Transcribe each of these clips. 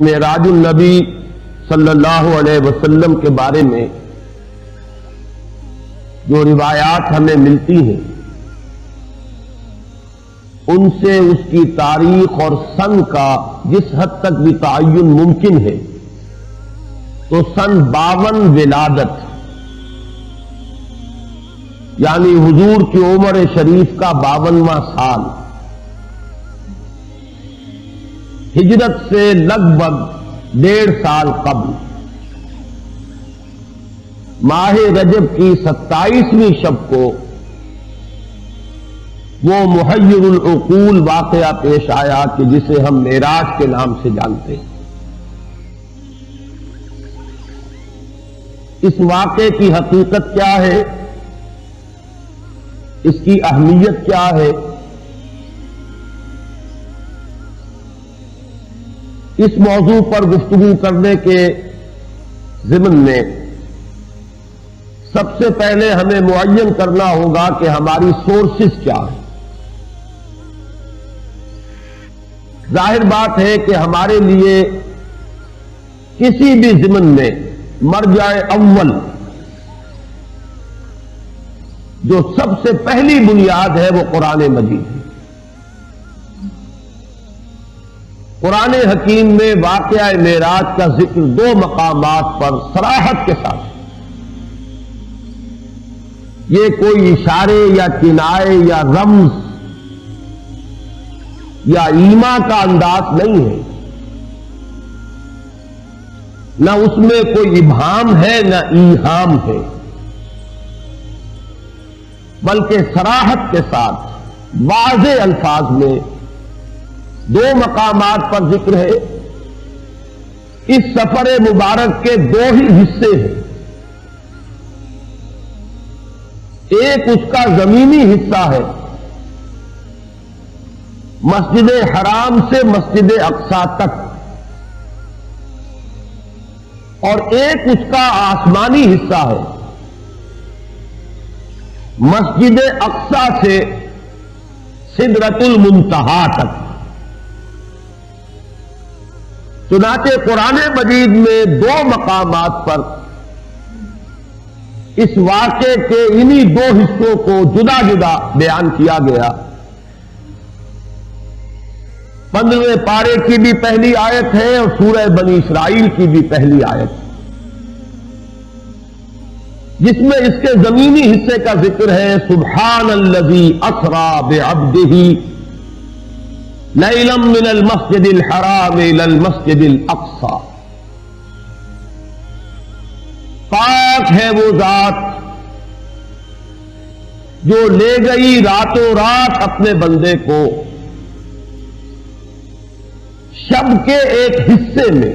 معراج النبی صلی اللہ علیہ وسلم کے بارے میں جو روایات ہمیں ملتی ہیں ان سے اس کی تاریخ اور سن کا جس حد تک بھی تعین ممکن ہے تو سن 52 ولادت یعنی حضور کی عمر شریف کا 52واں سال ہجرت سے لگ بھگ 1.5 سال قبل ماہ رجب کی 27ویں شب کو وہ محیر العقول واقعہ پیش آیا کہ جسے ہم معراج کے نام سے جانتے ہیں۔ اس واقعے کی حقیقت کیا ہے، اس کی اہمیت کیا ہے، اس موضوع پر گفتگو کرنے کے ضمن میں سب سے پہلے ہمیں معین کرنا ہوگا کہ ہماری سورسز کیا ہیں۔ ظاہر بات ہے کہ ہمارے لیے کسی بھی ضمن میں مرجع اول جو سب سے پہلی بنیاد ہے وہ قرآن مجید ہے۔ قرآن حکیم میں واقعہ معراج کا ذکر 2 مقامات پر صراحت کے ساتھ، یہ کوئی اشارے یا کنائے یا رمز یا ایما کا انداز نہیں ہے، نہ اس میں کوئی ابہام ہے نہ ایہام ہے، بلکہ صراحت کے ساتھ واضح الفاظ میں 2 مقامات پر ذکر ہے۔ اس سفر مبارک کے 2 ہی حصے ہیں، ایک اس کا زمینی حصہ ہے مسجد حرام سے مسجد اقصی تک، اور ایک اس کا آسمانی حصہ ہے مسجد اقصی سے سدرۃ المنتہا تک۔ چنانچہ قرآن مجید میں 2 مقامات پر اس واقعے کے انہی 2 حصوں کو جدا جدا بیان کیا گیا۔ 15ویں پارے کی بھی پہلی آیت ہے اور سورہ بنی اسرائیل کی بھی پہلی آیت، جس میں اس کے زمینی حصے کا ذکر ہے، سبحان الذی اسری بعبدہ لیلا من المسجد الحرام الى المسجد الاقصی۔ پاک ہے وہ ذات جو لے گئی راتوں رات اپنے بندے کو شب کے ایک حصے میں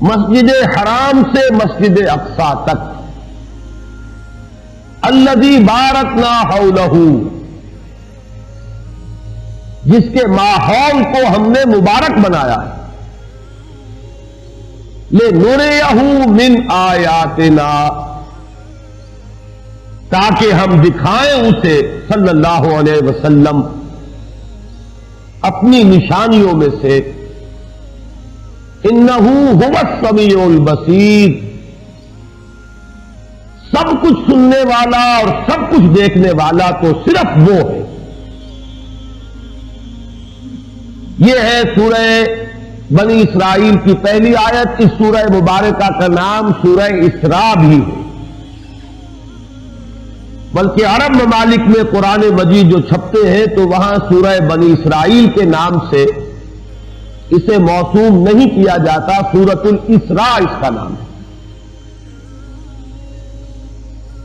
مسجد حرام سے مسجد اقصی تک، الذی بارکنا حولہ، جس کے ماحول کو ہم نے مبارک بنایا ہے، لِنُرِيَهُ مِنْ آیاتنا، تاکہ ہم دکھائیں اسے صلی اللہ علیہ وسلم اپنی نشانیوں میں سے، انہ هو السمیع البصیر، سب کچھ سننے والا اور سب کچھ دیکھنے والا تو صرف وہ ہے۔ یہ ہے سورہ بنی اسرائیل کی پہلی آیت۔ اس سورہ مبارکہ کا نام سورہ اسراء بھی ہے، بلکہ عرب ممالک میں قرآن مجید جو چھپتے ہیں تو وہاں سورہ بنی اسرائیل کے نام سے اسے موسوم نہیں کیا جاتا، سورۃ الاسراء اس کا نام ہے۔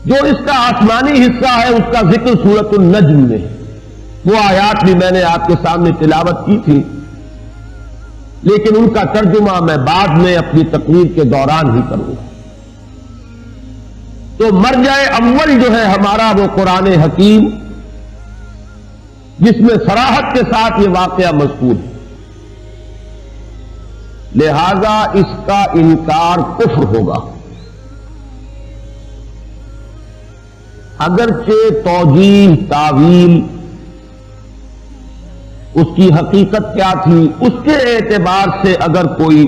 جو اس کا آسمانی حصہ ہے اس کا ذکر سورۃ النجم میں ہے، وہ آیات بھی میں نے آپ کے سامنے تلاوت کی تھی، لیکن ان کا ترجمہ میں بعد میں اپنی تقریر کے دوران ہی کروں گا۔ تو مرجع اول جو ہے ہمارا وہ قرآن حکیم، جس میں صراحت کے ساتھ یہ واقعہ مذکور ہے، لہذا اس کا انکار کفر ہوگا، اگرچہ توجیہ تاویل اس کی حقیقت کیا تھی، اس کے اعتبار سے اگر کوئی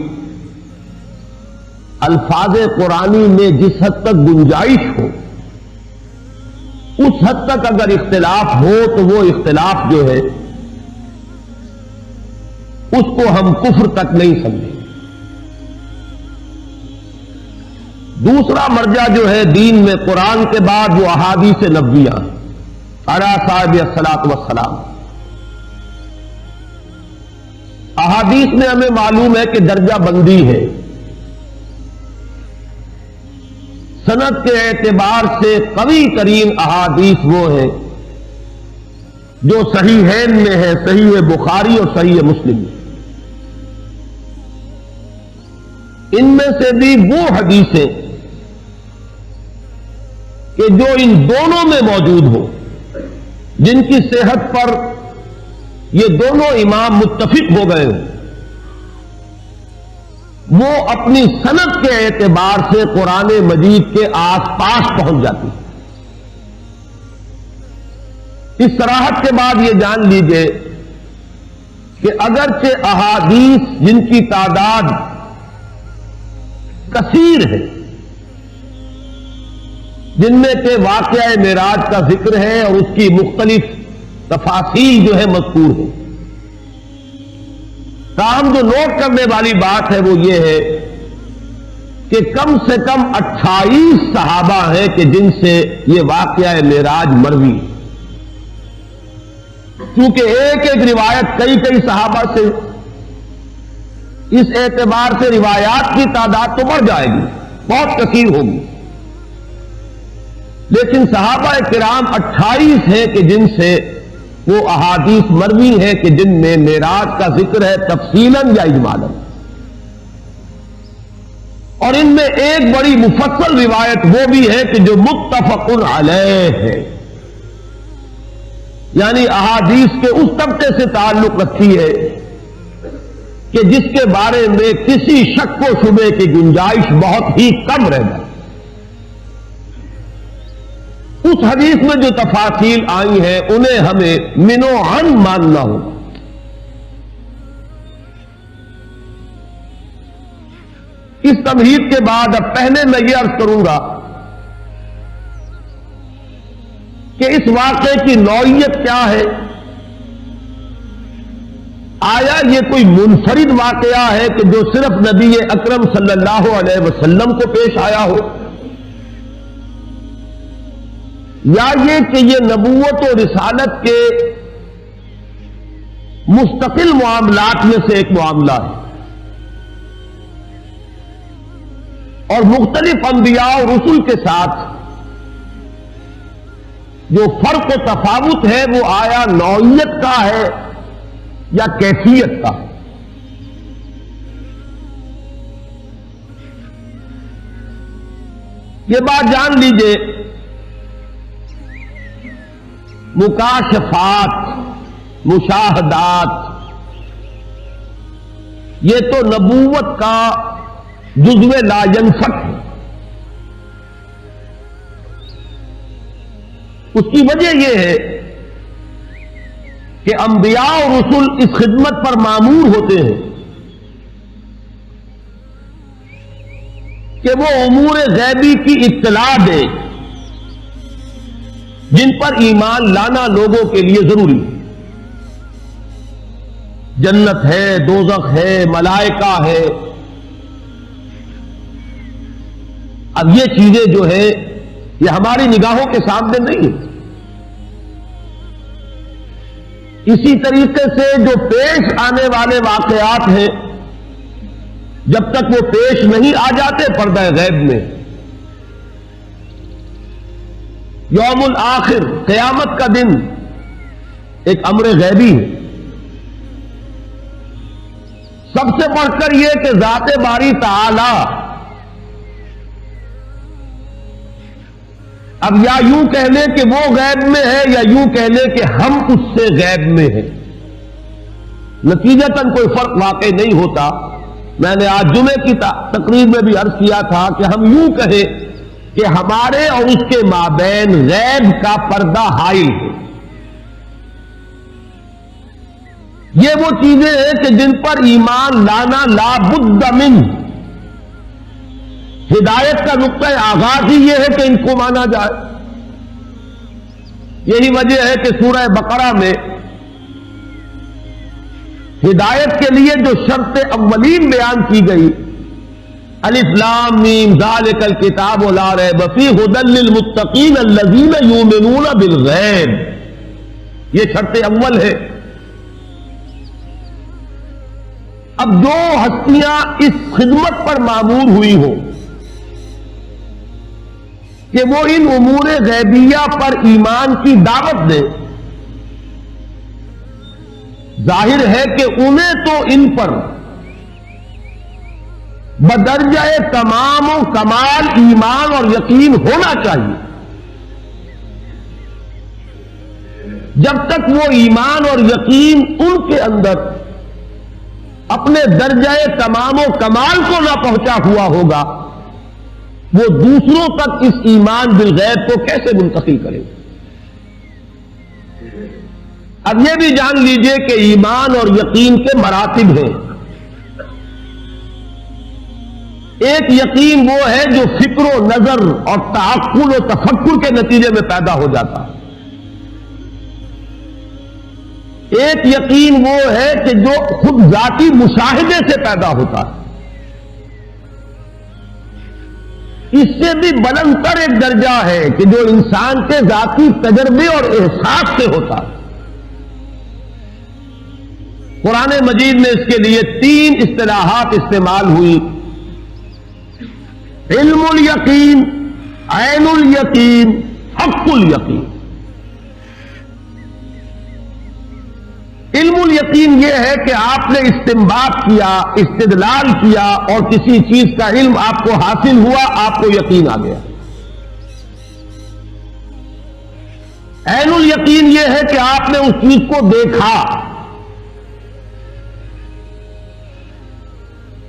الفاظ قرآنی میں جس حد تک گنجائش ہو، اس حد تک اگر اختلاف ہو تو وہ اختلاف جو ہے اس کو ہم کفر تک نہیں سمجھیں۔ دوسرا مرجع جو ہے دین میں قرآن کے بعد وہ احادیث نبویہ علی صاحب الصلاۃ والسلام۔ احادیث میں ہمیں معلوم ہے کہ درجہ بندی ہے، سند کے اعتبار سے قوی ترین احادیث وہ ہیں جو صحیحین میں ہے، صحیح بخاری اور صحیح مسلم میں۔ ان میں سے بھی وہ حدیثیں کہ جو ان دونوں میں موجود ہو، جن کی صحت پر یہ دونوں امام متفق ہو گئے ہوں، وہ اپنی سند کے اعتبار سے قرآن مجید کے آس پاس پہنچ جاتی ہے۔ اس صراحت کے بعد یہ جان لیجئے کہ اگرچہ احادیث جن کی تعداد کثیر ہے، جن میں کہ واقعہ معراج کا ذکر ہے اور اس کی مختلف تفاصیل جو ہے مذکور ہے، تاہم جو نوٹ کرنے والی بات ہے وہ یہ ہے کہ کم سے کم 28 صحابہ ہیں کہ جن سے یہ واقعہ معراج مروی ہے۔ کیونکہ ایک ایک روایت کئی صحابہ سے، اس اعتبار سے روایات کی تعداد تو بڑھ جائے گی، بہت کثیر ہوگی، لیکن صحابہ کرام 28 ہیں کہ جن سے وہ احادیث مروی ہیں کہ جن میں معراج کا ذکر ہے تفصیلاً یا اجمالاً۔ اور ان میں ایک بڑی مفصل روایت وہ بھی ہے کہ جو متفق علیہ ہے، یعنی احادیث کے اس طبقے سے تعلق رکھتی ہے کہ جس کے بارے میں کسی شک و شبے کی گنجائش بہت ہی کم رہ جائے۔ اس حدیث میں جو تفاصیل آئی ہیں انہیں ہمیں من و عن ماننا ہوگا۔ اس تمہید کے بعد اب پہلے میں یہ عرض کروں گا کہ اس واقعے کی نوعیت کیا ہے۔ آیا یہ کوئی منفرد واقعہ ہے کہ جو صرف نبی اکرم صلی اللہ علیہ وسلم کو پیش آیا ہو، یا یہ کہ یہ نبوت و رسالت کے مستقل معاملات میں سے ایک معاملہ ہے، اور مختلف انبیاء اور رسل کے ساتھ جو فرق و تفاوت ہے وہ آیا نوعیت کا ہے یا کیفیت کا ہے۔ یہ بات جان لیجئے، مکاشفات، مشاہدات، یہ تو نبوت کا جزو لا ينفك ہے۔ اس کی وجہ یہ ہے کہ انبیاء اور رسل اس خدمت پر مامور ہوتے ہیں کہ وہ امور غیبی کی اطلاع دے جن پر ایمان لانا لوگوں کے لیے ضروری ہے۔ جنت ہے، دوزخ ہے، ملائکہ ہے، اب یہ چیزیں جو ہے یہ ہماری نگاہوں کے سامنے نہیں ہے۔ اسی طریقے سے جو پیش آنے والے واقعات ہیں جب تک وہ پیش نہیں آ جاتے پردہ غیب میں، یوم الآخر قیامت کا دن ایک امر غیبی ہے۔ سب سے بڑھ کر یہ کہ ذات باری تعالی اب یا یوں کہہ لیں کہ وہ غیب میں ہے یا یوں کہہ لیں کہ ہم اس سے غیب میں ہیں، نتیجتاً کوئی فرق واقع نہیں ہوتا۔ میں نے آج جمعے کی تقریر میں بھی عرض کیا تھا کہ ہم یوں کہیں کہ ہمارے اور اس کے مابین غیب کا پردہ حائل ہے، یہ وہ چیزیں ہیں کہ جن پر ایمان لانا لا بد من. ہدایت کا نقطہ آغاز ہی یہ ہے کہ ان کو مانا جائے. یہی وجہ ہے کہ سورہ بقرہ میں ہدایت کے لیے جو شرط اولین بیان کی گئی، الف لام میم ذالک الکتاب لا ریب فیہ ھدی للمتقین الذین یؤمنون بالغیب، یہ شرط اول ہے. اب جو ہستیاں اس خدمت پر مامور ہوئی ہوں کہ وہ ان امور غیبیہ پر ایمان کی دعوت دے، ظاہر ہے کہ انہیں تو ان پر بدرجہ تمام و کمال ایمان اور یقین ہونا چاہیے. جب تک وہ ایمان اور یقین ان کے اندر اپنے درجہ تمام و کمال کو نہ پہنچا ہوا ہوگا، وہ دوسروں تک اس ایمان بالغیب کو کیسے منتقل کرے. اب یہ بھی جان لیجئے کہ ایمان اور یقین کے مراتب ہیں. ایک یقین وہ ہے جو فکر و نظر اور تعقل و تفکر کے نتیجے میں پیدا ہو جاتا ہے. ایک یقین وہ ہے کہ جو خود ذاتی مشاہدے سے پیدا ہوتا ہے. اس سے بھی بلند تر ایک درجہ ہے کہ جو انسان کے ذاتی تجربے اور احساس سے ہوتا ہے. قرآن مجید میں اس کے لیے 3 اصطلاحات استعمال ہوئی: علم الیقین، عین الیقین، حق الیقین. علم الیقین یہ ہے کہ آپ نے استنباط کیا، استدلال کیا اور کسی چیز کا علم آپ کو حاصل ہوا، آپ کو یقین آ گیا. عین الیقین یہ ہے کہ آپ نے اس چیز کو دیکھا.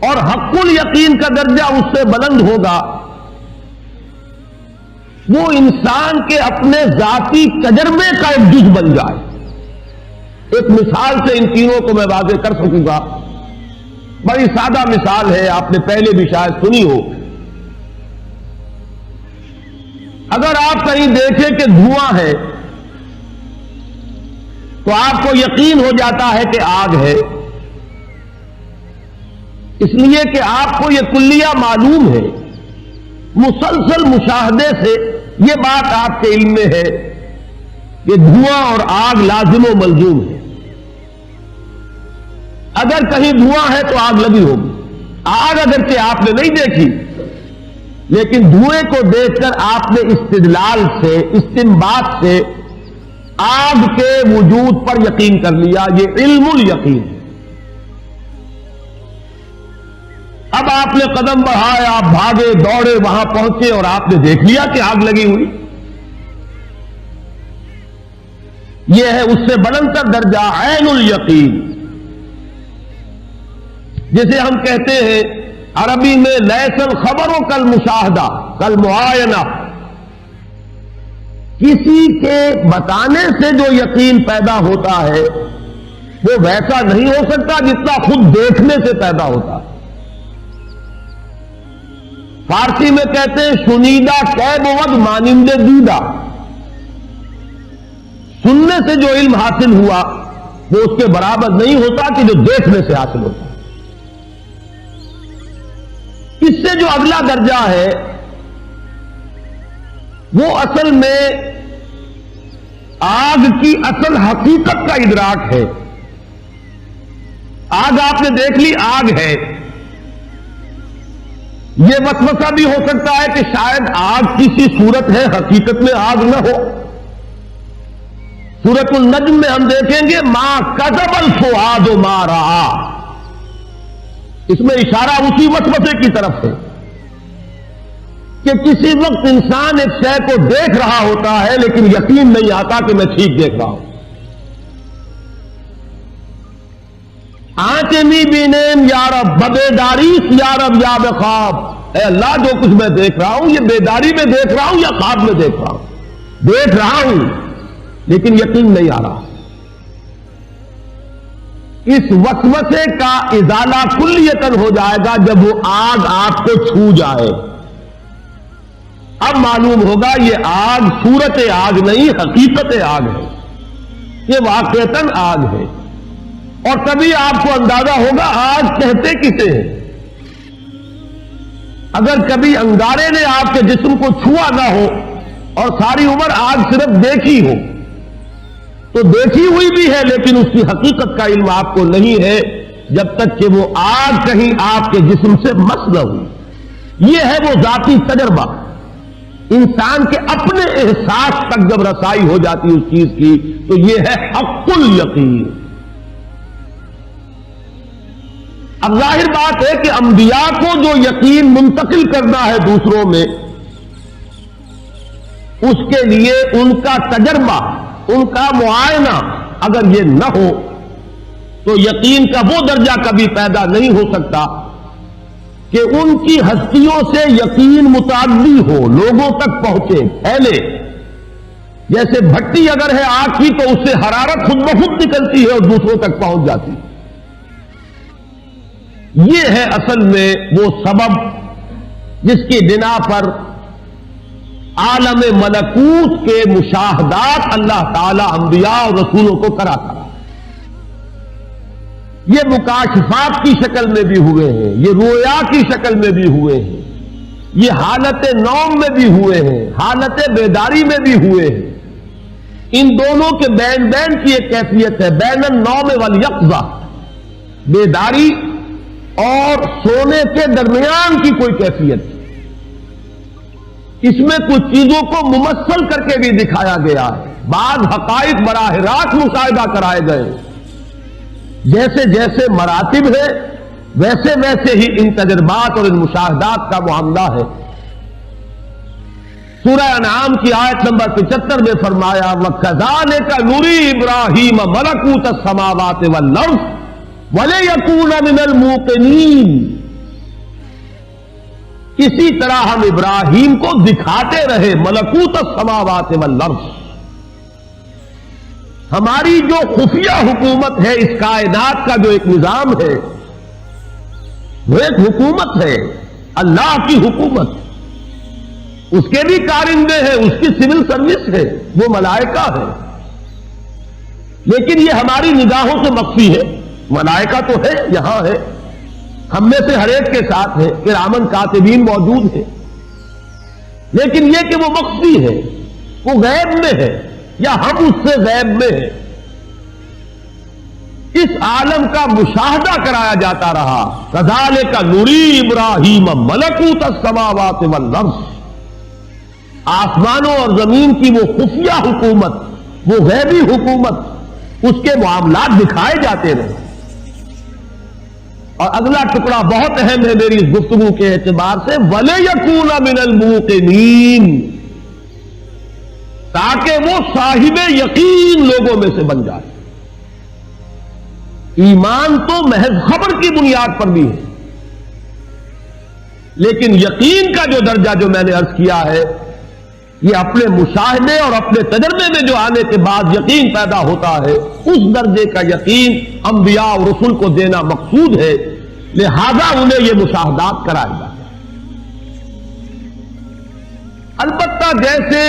اور حق الیقین کا درجہ اس سے بلند ہوگا، وہ انسان کے اپنے ذاتی تجربے کا ایک جز بن جائے. ایک مثال سے ان تینوں کو میں واضح کر سکوں گا. بڑی سادہ مثال ہے، آپ نے پہلے بھی شاید سنی ہو. اگر آپ کہیں دیکھیں کہ دھواں ہے تو آپ کو یقین ہو جاتا ہے کہ آگ ہے، اس لیے کہ آپ کو یہ کلیہ معلوم ہے. مسلسل مشاہدے سے یہ بات آپ کے علم میں ہے کہ دھواں اور آگ لازم و ملزوم ہے. اگر کہیں دھواں ہے تو آگ لگی ہوگی. آگ اگرچہ آپ نے نہیں دیکھی، لیکن دھوئیں کو دیکھ کر آپ نے استدلال سے، استنباط سے آگ کے وجود پر یقین کر لیا. یہ علم الیقین. اب آپ نے قدم بڑھائے، آپ بھاگے دوڑے، وہاں پہنچے اور آپ نے دیکھ لیا کہ آگ لگی ہوئی. یہ ہے اس سے بلند تر درجہ عین الیقین، جسے ہم کہتے ہیں عربی میں لیس الخبر کل مشاہدہ کل معائنہ. کسی کے بتانے سے جو یقین پیدا ہوتا ہے وہ ویسا نہیں ہو سکتا جتنا خود دیکھنے سے پیدا ہوتا ہے. فارسی میں کہتے ہیں شنیدہ کہ بود مانند دیدہ. سننے سے جو علم حاصل ہوا وہ اس کے برابر نہیں ہوتا کہ جو دیکھنے سے حاصل ہوتا. اس سے جو اگلا درجہ ہے وہ اصل میں آگ کی اصل حقیقت کا ادراک ہے. آگ آپ نے دیکھ لی، آگ ہے. یہ وسوسہ بھی ہو سکتا ہے کہ شاید آگ کسی صورت ہے، حقیقت میں آگ نہ ہو. سورۃ النجم میں ہم دیکھیں گے ما کذب الفؤاد ما رأى. اس میں اشارہ اسی وسوسے کی طرف ہے کہ کسی وقت انسان ایک شے کو دیکھ رہا ہوتا ہے لیکن یقین نہیں آتا کہ میں ٹھیک دیکھ رہا ہوں. آنچمی بینیم یا رب ببیداریس یا رب یا بخواب. اے اللہ، جو کچھ میں دیکھ رہا ہوں یہ بیداری میں دیکھ رہا ہوں یا خواب میں دیکھ رہا ہوں؟ دیکھ رہا ہوں لیکن یقین نہیں آ رہا. اس وسوسے کا ازالہ کلیتاً ہو جائے گا جب وہ آگ آپ کو چھو جائے. اب معلوم ہوگا یہ آگ صورت آگ نہیں حقیقت آگ ہے، یہ واقعتاً آگ ہے. اور تبھی آپ کو اندازہ ہوگا آگ کہتے کسے ہیں. اگر کبھی انگارے نے آپ کے جسم کو چھوا نہ ہو اور ساری عمر آگ صرف دیکھی ہو تو دیکھی ہوئی بھی ہے، لیکن اس کی حقیقت کا علم آپ کو نہیں ہے جب تک کہ وہ آگ کہیں آپ کے جسم سے مس نہ ہو. یہ ہے وہ ذاتی تجربہ، انسان کے اپنے احساس تک جب رسائی ہو جاتی اس چیز کی تو یہ ہے حق الیقین. اب ظاہر بات ہے کہ انبیاء کو جو یقین منتقل کرنا ہے دوسروں میں، اس کے لیے ان کا تجربہ، ان کا معائنہ اگر یہ نہ ہو تو یقین کا وہ درجہ کبھی پیدا نہیں ہو سکتا کہ ان کی ہستیوں سے یقین متعدی ہو، لوگوں تک پہنچے، پھیلے. جیسے بھٹی اگر ہے آگ کی تو اس سے حرارت خود بخود نکلتی ہے اور دوسروں تک پہنچ جاتی. یہ ہے اصل میں وہ سبب جس کی بنا پر عالم ملکوت کے مشاہدات اللہ تعالی انبیاء اور رسولوں کو کراتا. یہ مکاشفات کی شکل میں بھی ہوئے ہیں، یہ رویا کی شکل میں بھی ہوئے ہیں، یہ حالت نوم میں بھی ہوئے ہیں، حالت بیداری میں بھی ہوئے ہیں. ان دونوں کے بین بین کی ایک کیفیت ہے، بین النوم والیقظہ، بیداری اور سونے کے درمیان کی کوئی کیفیت. اس میں کچھ چیزوں کو ممثل کر کے بھی دکھایا گیا ہے، بعض حقائق براہ راست مشاہدہ کرائے گئے. جیسے جیسے مراتب ہے ویسے ویسے ہی ان تجربات اور ان مشاہدات کا معاملہ ہے. سورہ انعام کی آیت نمبر 75 میں فرمایا وَكَذَلِكَ نُرِي إِبْرَاهِيمَ مَلَكُوتَ السَّمَاوَاتِ وَالْأَرْضِ وَلِيَكُونَ مِنَ الْمُوقِنِينَ. اسی طرح ہم ابراہیم کو دکھاتے رہے ملکوت السماوات والارض. ہماری جو خفیہ حکومت ہے، اس کائنات کا جو ایک نظام ہے، وہ ایک حکومت ہے، اللہ کی حکومت. اس کے بھی کارندے ہیں، اس کی سول سروس ہے، وہ ملائکہ ہے. لیکن یہ ہماری نگاہوں سے مخفی ہے. ملائکہ تو ہے، یہاں ہے، ہم میں سے ہر ایک کے ساتھ ہے، کرامن کاتبین موجود ہیں. لیکن یہ کہ وہ مخفی ہے، وہ غیب میں ہے یا ہم اس سے غیب میں ہیں. اس عالم کا مشاہدہ کرایا جاتا رہا. کذالک نری ابراہیم ملکوت السماوات والارض. آسمانوں اور زمین کی وہ خفیہ حکومت، وہ غیبی حکومت، اس کے معاملات دکھائے جاتے رہے. اور اگلا ٹکڑا بہت اہم ہے میری اس گفتگو کے اعتبار سے، وَلِيَكُونَ مِنَ الْمُوقِنِينَ، تاکہ وہ صاحب یقین لوگوں میں سے بن جائے. ایمان تو محض خبر کی بنیاد پر بھی ہے، لیکن یقین کا جو درجہ جو میں نے عرض کیا ہے، یہ اپنے مشاہدے اور اپنے تجربے میں جو آنے کے بعد یقین پیدا ہوتا ہے، اس درجے کا یقین انبیاء اور رسول کو دینا مقصود ہے. لہذا انہیں یہ مشاہدات کرائے جاتے ہیں. البتہ جیسے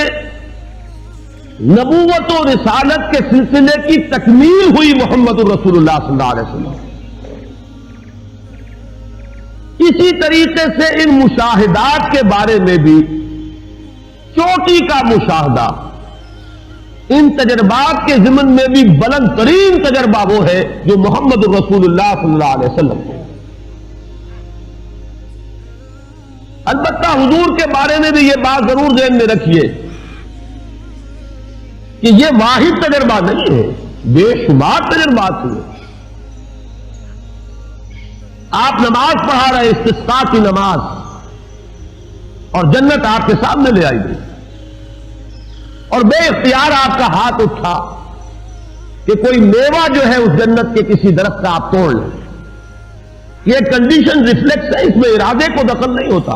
نبوت و رسالت کے سلسلے کی تکمیل ہوئی محمد الرسول اللہ صلی اللہ علیہ وسلم، اسی طریقے سے ان مشاہدات کے بارے میں بھی چوٹی کا مشاہدہ، ان تجربات کے ضمن میں بھی بلند ترین تجربہ وہ ہے جو محمد الرسول اللہ صلی اللہ علیہ وسلم ہے. البتہ حضور کے بارے میں بھی یہ بات ضرور ذہن میں رکھیے کہ یہ واحد تجربہ نہیں ہے، بے شمار تجربات ہوئے. آپ نماز پڑھا رہے، استسقاء کی نماز، اور جنت آپ کے سامنے لے آئی گئی، اور بے اختیار آپ کا ہاتھ اٹھا کہ کوئی میوہ جو ہے اس جنت کے کسی درخت کا آپ توڑ لیں. یہ کنڈیشن ریفلیکس ہے، اس میں ارادے کو دخل نہیں ہوتا.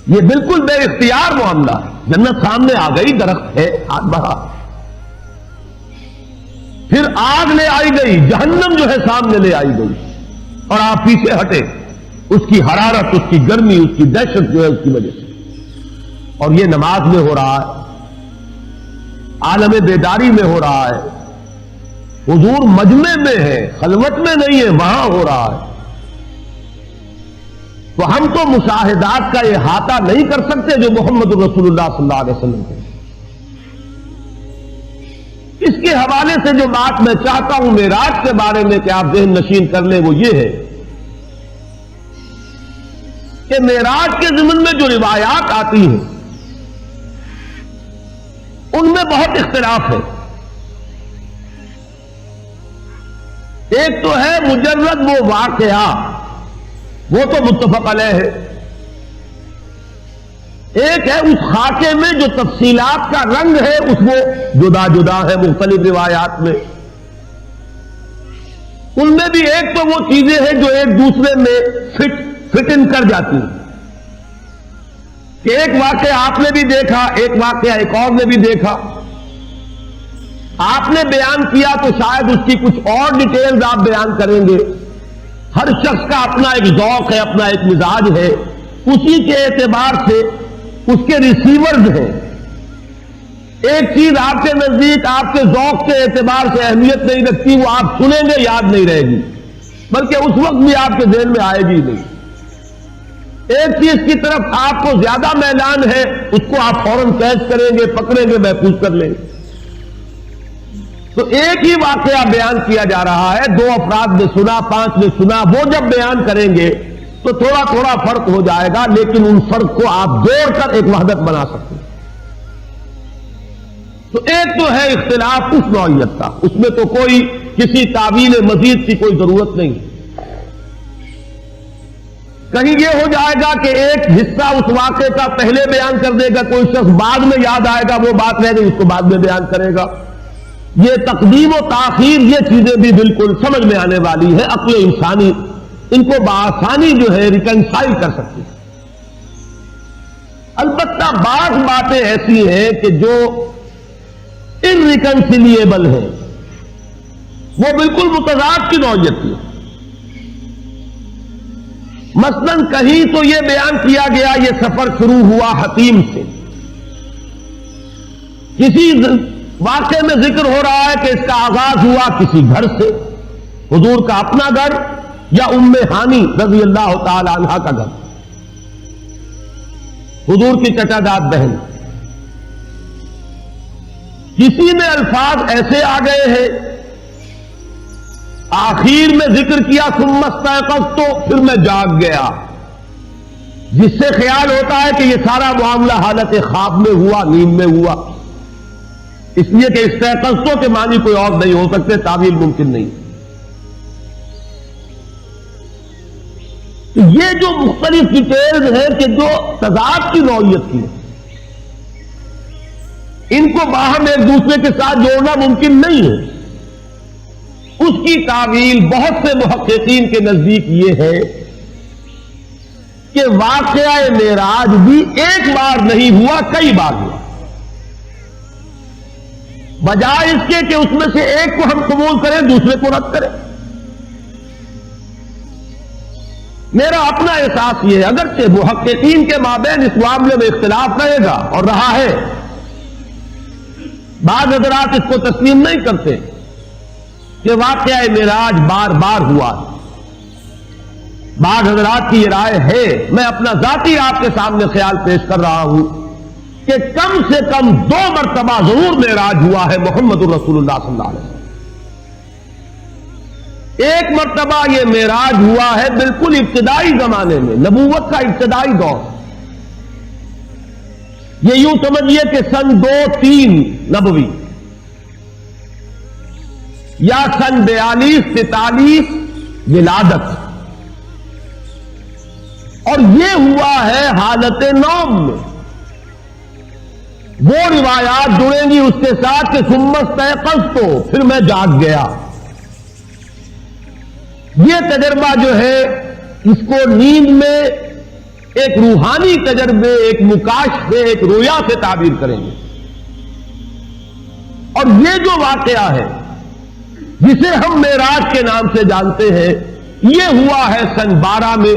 یہ بالکل بے اختیار معاملہ ہے. جنت سامنے آ گئی، درخت ہے، ہاتھ بڑھا. پھر آگ لے آئی گئی، جہنم جو ہے سامنے لے آئی گئی، اور آپ پیچھے ہٹے، اس کی حرارت، اس کی گرمی، اس کی دہشت جو ہے اس کی وجہ سے۔ اور یہ نماز میں ہو رہا ہے، عالم بیداری میں ہو رہا ہے، حضور مجمع میں ہے، خلوت میں نہیں ہے، وہاں ہو رہا ہے۔ تو ہم تو مشاہدات کا احاطہ نہیں کر سکتے جو محمد رسول اللہ صلی اللہ علیہ وسلم کے۔ اس کے حوالے سے جو بات میں چاہتا ہوں معراج کے بارے میں کہ آپ ذہن نشین کر لیں، وہ یہ ہے کہ معراج کے ضمن میں جو روایات آتی ہیں ان میں بہت اختلاف ہے۔ ایک تو ہے مجرد وہ واقعہ، وہ تو متفق علیہ ہے۔ ایک ہے اس خاکے میں جو تفصیلات کا رنگ ہے، اس وہ جدا جدا ہے مختلف روایات میں۔ ان میں بھی ایک تو وہ چیزیں ہیں جو ایک دوسرے میں فٹ ان کر جاتی ہیں، کہ ایک واقعہ آپ نے بھی دیکھا، ایک واقعہ ایک اور نے بھی دیکھا، آپ نے بیان کیا تو شاید اس کی کچھ اور ڈیٹیلز آپ بیان کریں گے۔ ہر شخص کا اپنا ایک ذوق ہے، اپنا ایک مزاج ہے، اسی کے اعتبار سے اس کے ریسیورز ہیں۔ ایک چیز آپ کے نزدیک آپ کے ذوق کے اعتبار سے اہمیت نہیں رکھتی، وہ آپ سنیں گے یاد نہیں رہے گی، بلکہ اس وقت بھی آپ کے ذہن میں آئے گی نہیں۔ ایک چیز کی طرف آپ کو زیادہ میلان ہے، اس کو آپ فوراً کیچ کریں گے، پکڑیں گے، محفوظ کر لیں گے۔ تو ایک ہی واقعہ بیان کیا جا رہا ہے، 2 افراد نے سنا، 5 نے سنا، وہ جب بیان کریں گے تو تھوڑا تھوڑا فرق ہو جائے گا، لیکن ان فرق کو آپ جوڑ کر ایک وحدت بنا سکتے ہیں۔ تو ایک تو ہے اختلاف اس نوعیت کا، اس میں تو کوئی کسی تعویل مزید کی کوئی ضرورت نہیں۔ کہیں یہ ہو جائے گا کہ ایک حصہ اس واقعے کا پہلے بیان کر دے گا، کوئی شخص بعد میں یاد آئے گا، وہ بات رہ گئی، اس کو بعد میں بیان کرے گا۔ یہ تقدیم و تاخیر، یہ چیزیں بھی بالکل سمجھ میں آنے والی ہے، عقل انسانی ان کو بآسانی جو ہے ریکنسائل کر سکتی ہے۔ البتہ بعض باتیں ایسی ہیں کہ جو انریکنسیلیبل ہیں، وہ بالکل متضاد کی نوعیت کی۔ مثلاً کہیں تو یہ بیان کیا گیا یہ سفر شروع ہوا حتیم سے، کسی واقعے میں ذکر ہو رہا ہے کہ اس کا آغاز ہوا کسی گھر سے، حضور کا اپنا گھر یا ام ہانی رضی اللہ تعالی عنہا کا گھر، حضور کی چچا داد بہن۔ کسی میں الفاظ ایسے آ گئے ہیں، آخر میں ذکر کیا ثم استيقظت، پھر میں جاگ گیا، جس سے خیال ہوتا ہے کہ یہ سارا معاملہ حالت خواب میں ہوا، نیند میں ہوا، اس لیے کہ استيقظت کے معنی کوئی اور نہیں ہو سکتے، تعویل ممکن نہیں۔ تو یہ جو مختلف ڈیٹیلز ہیں کہ جو تضاد کی نوعیت کی، ان کو باہم ایک دوسرے کے ساتھ جوڑنا ممکن نہیں ہے۔ اس کی تعویل بہت سے محققین کے نزدیک یہ ہے کہ واقعہ معراج بھی ایک بار نہیں ہوا، کئی بار ہوا، بجائے اس کے کہ اس میں سے ایک کو ہم قبول کریں، دوسرے کو رد کریں۔ میرا اپنا احساس یہ ہے، اگرچہ محققین کے مابین اس معاملے میں اختلاف رہے گا اور رہا ہے، بعض حضرات اس کو تسلیم نہیں کرتے کہ واقعہ معراج بار بار ہوا، بعض حضرات کی یہ رائے ہے، میں اپنا ذاتی آپ کے سامنے خیال پیش کر رہا ہوں کہ کم سے کم 2 مرتبہ ضرور معراج ہوا ہے محمد الرسول اللہ صلی اللہ علیہ وسلم۔ ایک مرتبہ یہ معراج ہوا ہے بالکل ابتدائی زمانے میں، نبوت کا ابتدائی دور، یہ یوں سمجھیے کہ سن 2-3 نبوی یا سن 42-43 ولادت، اور یہ ہوا ہے حالت نوم میں۔ وہ روایات جڑیں گی اس کے ساتھ کہ ثم استيقظت، پھر میں جاگ گیا۔ یہ تجربہ جو ہے اس کو نیند میں ایک روحانی تجربے، ایک مکاشفے، ایک رویا سے تعبیر کریں گے۔ اور یہ جو واقعہ ہے جسے ہم معراج کے نام سے جانتے ہیں، یہ ہوا ہے سن 12 میں،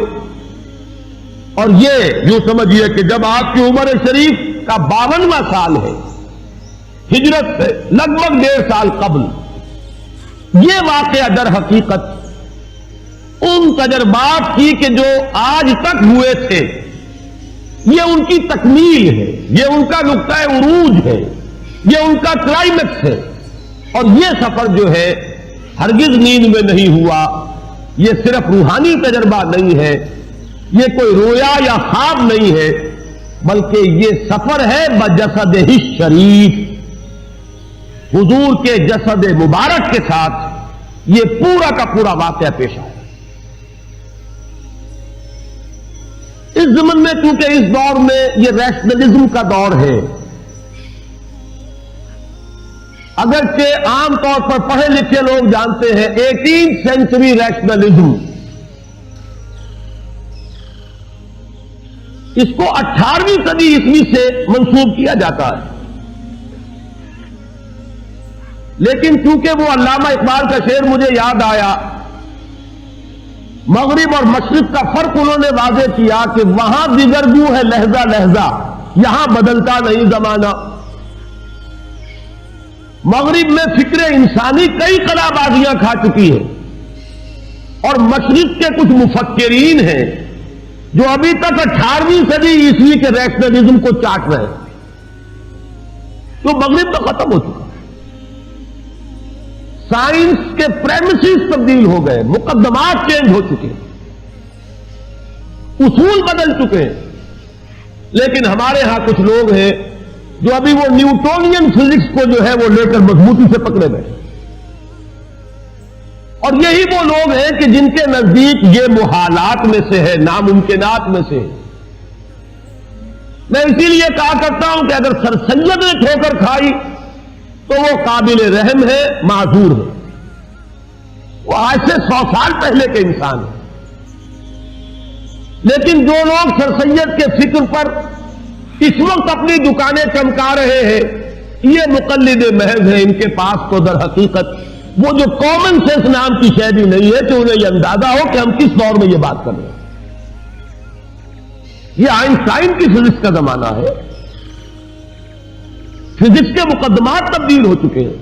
اور یہ یوں سمجھیے کہ جب آپ کی عمر شریف کا 52واں سال ہے، ہجرت سے لگ بھگ 1.5 سال قبل، یہ واقعہ در حقیقت ان تجربات کی کہ جو آج تک ہوئے تھے، یہ ان کی تکمیل ہے، یہ ان کا نقطہ عروج ہے، یہ ان کا کلائمیکس ہے، اور یہ سفر جو ہے ہرگز نیند میں نہیں ہوا، یہ صرف روحانی تجربہ نہیں ہے، یہ کوئی رویا یا خواب نہیں ہے، بلکہ یہ سفر ہے بجسدہ شریف، حضور کے جسد مبارک کے ساتھ یہ پورا کا پورا واقعہ پیش آیا۔ اس زمن میں چونکہ اس دور میں یہ ریشنلزم کا دور ہے، اگرچہ عام طور پر پڑھے لکھے لوگ جانتے ہیں 18 سینچری ریشنلزم، اس کو 18ویں صدی عیسوی سے منسوب کیا جاتا ہے، لیکن چونکہ وہ علامہ اقبال کا شعر مجھے یاد آیا، مغرب اور مشرق کا فرق انہوں نے واضح کیا کہ وہاں دیگرگو ہے لہجہ لہجہ، یہاں بدلتا نہیں زمانہ۔ مغرب میں فکر انسانی کئی قلابازیاں کھا چکی ہے، اور مشرق کے کچھ مفکرین ہیں جو ابھی تک 18ویں صدی عیسوی کے ریشنلزم کو چاٹ رہے ہیں، تو مغرب تو ختم ہو چکا، سائنس کے پریمیسز تبدیل ہو گئے، مقدمات چینج ہو چکے، اصول بدل چکے ہیں، لیکن ہمارے ہاں کچھ لوگ ہیں جو ابھی وہ نیوٹونین فزکس کو جو ہے وہ لے کر مضبوطی سے پکڑے بیٹھے، اور یہی وہ لوگ ہیں کہ جن کے نزدیک یہ محالات میں سے ہے، ناممکنات میں سے ہے۔ میں اسی لیے کہا کرتا ہوں کہ اگر سر سید نے ٹھوکر کھائی تو وہ قابل رحم ہے، معذور ہے، وہ آج سے 100 سال پہلے کے انسان ہیں، لیکن جو لوگ سر سید کے فکر پر اس وقت اپنی دکانیں چمکا رہے ہیں، یہ مقلد محض ہیں، ان کے پاس تو در حقیقت وہ جو کامن سینس نام کی شے بھی نہیں ہے کہ انہیں یہ اندازہ ہو کہ ہم کس دور میں یہ بات کر رہے ہیں۔ یہ آئنسٹائن کی فزکس کا زمانہ ہے، فزکس کے مقدمات تبدیل ہو چکے ہیں،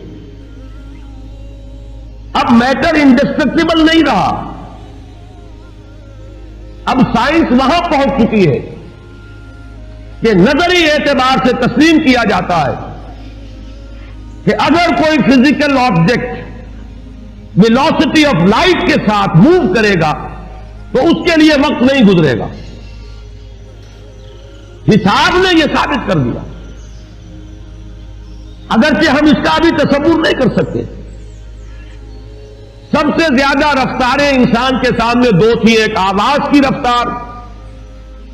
اب میٹر انڈسٹرکٹیبل نہیں رہا، اب سائنس وہاں پہنچ چکی ہے کہ نظری اعتبار سے تسلیم کیا جاتا ہے کہ اگر کوئی physical object velocity of light کے ساتھ موو کرے گا تو اس کے لیے وقت نہیں گزرے گا۔ حساب نے یہ ثابت کر دیا، اگرچہ ہم اس کا بھی تصور نہیں کر سکتے۔ سب سے زیادہ رفتاریں انسان کے سامنے دو تھی، ایک آواز کی رفتار،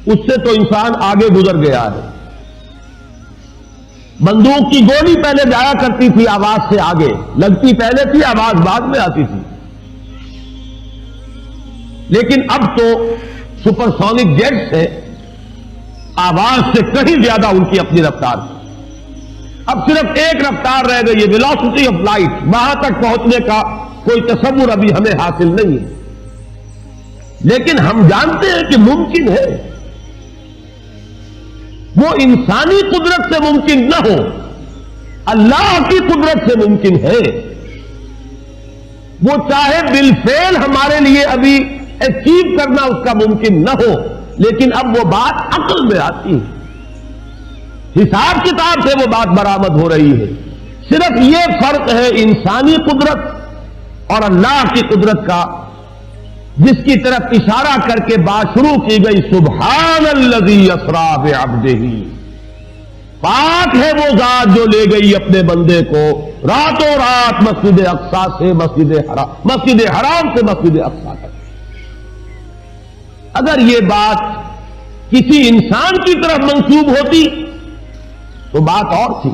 اس سے تو انسان آگے گزر گیا ہے، بندوق کی گولی پہلے جایا کرتی تھی آواز سے آگے، لگتی پہلے تھی، آواز بعد میں آتی تھی، لیکن اب تو سپر سونک جیٹس ہے، آواز سے کہیں زیادہ ان کی اپنی رفتار ہے۔ اب صرف ایک رفتار رہ گئی ہے، ویلوسٹی آف لائٹ، وہاں تک پہنچنے کا کوئی تصور ابھی ہمیں حاصل نہیں ہے، لیکن ہم جانتے ہیں کہ ممکن ہے، وہ انسانی قدرت سے ممکن نہ ہو، اللہ کی قدرت سے ممکن ہے۔ وہ چاہے بالفعل ہمارے لیے ابھی اچیو کرنا اس کا ممکن نہ ہو، لیکن اب وہ بات عقل میں آتی ہے، حساب کتاب سے وہ بات برآمد ہو رہی ہے۔ صرف یہ فرق ہے انسانی قدرت اور اللہ کی قدرت کا، جس کی طرف اشارہ کر کے بات شروع کی گئی، سبحان الذی اسری بعبدہ، پاک ہے وہ ذات جو لے گئی اپنے بندے کو راتوں رات مسجد اقصی سے مسجد حرام سے مسجد اقصی تک۔ اگر یہ بات کسی انسان کی طرف منسوب ہوتی تو بات اور تھی،